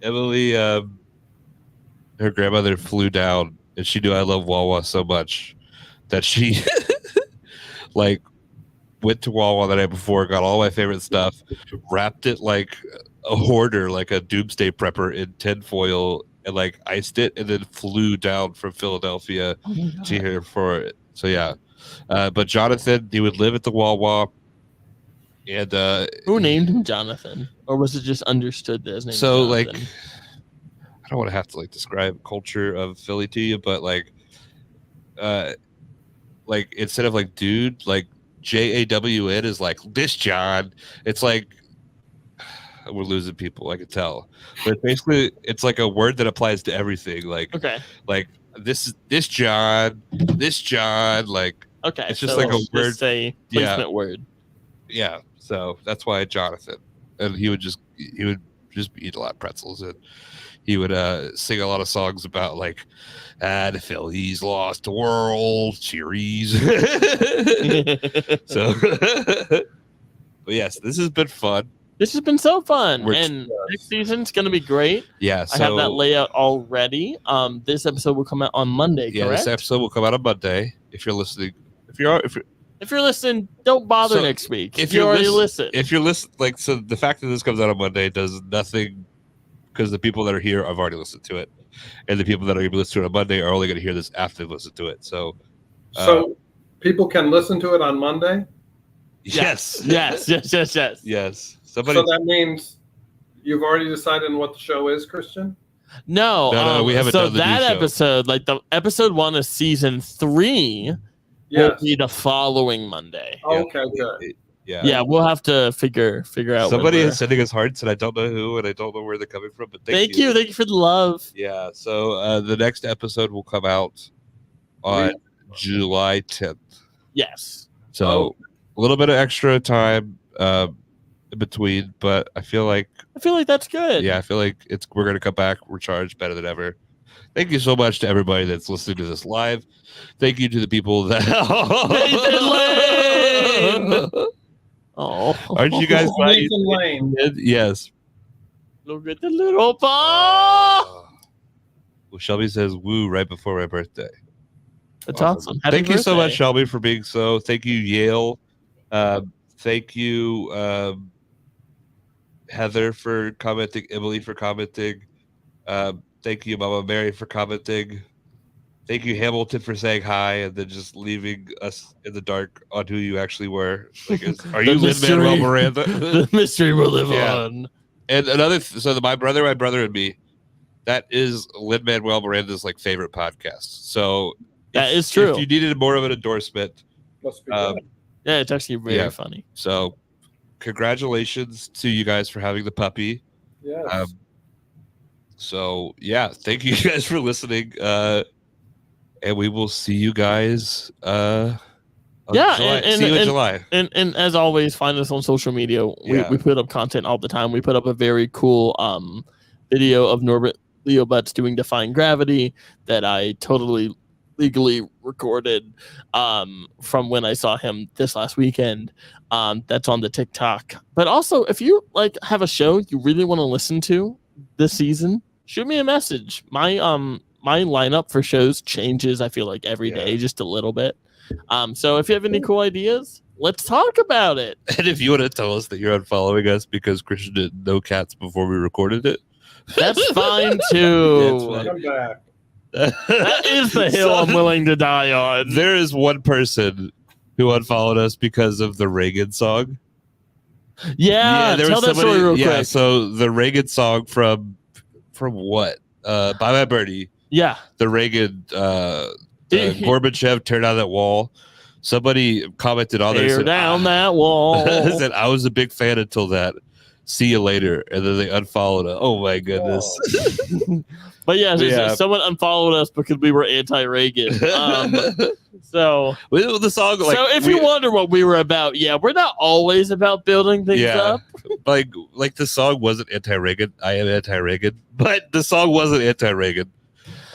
Emily, her grandmother flew down, and she knew I love Wawa so much that she like went to Wawa the night before, got all my favorite stuff, wrapped it like a hoarder, like a doomsday prepper in tinfoil, and like iced it, and then flew down from Philadelphia to here for it. So yeah. But Jonathan, he would live at the Wawa. And who named him Jonathan, or was it just understood that his name? So was Jonathan? like, I don't want to have to like describe culture of Philly to you, but like instead of like dude, like JAWN is like this John. It's like we're losing people. I can tell, but basically, it's like a word that applies to everything. Like, okay, like this John, like, okay. it's just like a word. Say placement word. Yeah. So that's why Jonathan, and he would just eat a lot of pretzels, and he would sing a lot of songs about like, the Phillies lost the World Series. So, but yes, this has been fun. This has been so fun, and next season's gonna be great. Yeah, I have that layout already. This episode will come out on Monday. Yeah, correct? This episode will come out on Monday. If you're listening, if you're listening, don't bother next week. If you already listen, if you're listening, like, so the fact that this comes out on Monday does nothing, because the people that are here have already listened to it, and the people that are going to listen to it on Monday are only going to hear this after they've listened to it. So people can listen to it on Monday. Yes. Yes. Somebody. So that means you've already decided on what the show is, Christian? No, we haven't. So done the that new show. episode, like the episode 1 of season 3, will be the following Monday. Okay, good. Yeah, we'll have to figure out. Somebody is sending us hearts, and I don't know who, and I don't know where they're coming from. But thank you for the love. Yeah. So the next episode will come out on July 10th. Yes. So a little bit of extra time in between, but I feel like that's good. Yeah, I feel like we're gonna come back recharged better than ever. Thank you so much to everybody that's listening to this live. Thank you to the people that Nathan Lane. Oh, aren't you guys Nathan Lane? Yes. Look at the little paw. Well, Shelby says woo right before my birthday. That's awesome. Thank you so much, Shelby, for being so. Thank you, Yale. Thank you, Heather, for commenting. Emily for commenting. Thank you, Mama Mary, for commenting. Thank you, Hamilton, for saying hi and then just leaving us in the dark on who you actually were. Like, are you Lin-Manuel Miranda? The mystery will live on. And my brother and me, that is Lin-Manuel Miranda's like favorite podcast. So that is true. If you needed more of an endorsement, must be yeah, it's actually very funny. So congratulations to you guys for having the puppy. Yeah. So yeah, thank you guys for listening. And we will see you guys. See you in July. And as always, find us on social media. We put up content all the time. We put up a very cool video of Norbert Leo Butts doing Defying Gravity that I totally legally recorded from when I saw him this last weekend. That's on the TikTok. But also, if you like have a show you really want to listen to this season, shoot me a message. My lineup for shows changes, I feel like, every day, just a little bit. So if you have any cool ideas, let's talk about it. And if you want to tell us that you're unfollowing us because Christian didn't know cats before we recorded it, that's fine too. Come back. That is the hill I'm willing to die on. There is one person who unfollowed us because of the Reagan song. Yeah, tell that story real quick. So the Reagan song from what? Bye Bye Birdie. Yeah. The Reagan Gorbachev tear down that wall. Somebody commented on there. Tear down that wall. Said, I was a big fan until that. See you later. And then they unfollowed us. Oh my goodness. But yeah, someone unfollowed us because we were anti-Reagan. So the song, like, so if you wonder what we were about, we're not always about building things up. like the song wasn't anti-Reagan. I am anti-Reagan, but the song wasn't anti-Reagan.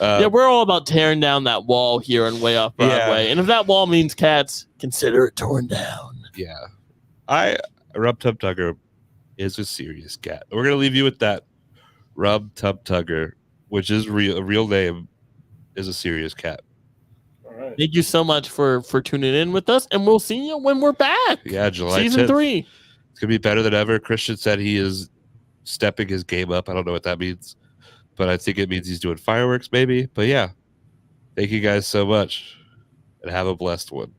We're all about tearing down that wall here on Way Off Broadway. And if that wall means cats, consider it torn down. Yeah. Rub Tub Tugger is a serious cat. We're gonna leave you with that. Rub Tub Tugger, which is a real name, is a serious cat. All right. Thank you so much for tuning in with us, and we'll see you when we're back. Yeah, July season 10th. 3. It's gonna be better than ever. Christian said he is stepping his game up. I don't know what that means, but I think it means he's doing fireworks, maybe. But yeah, thank you guys so much, and have a blessed one.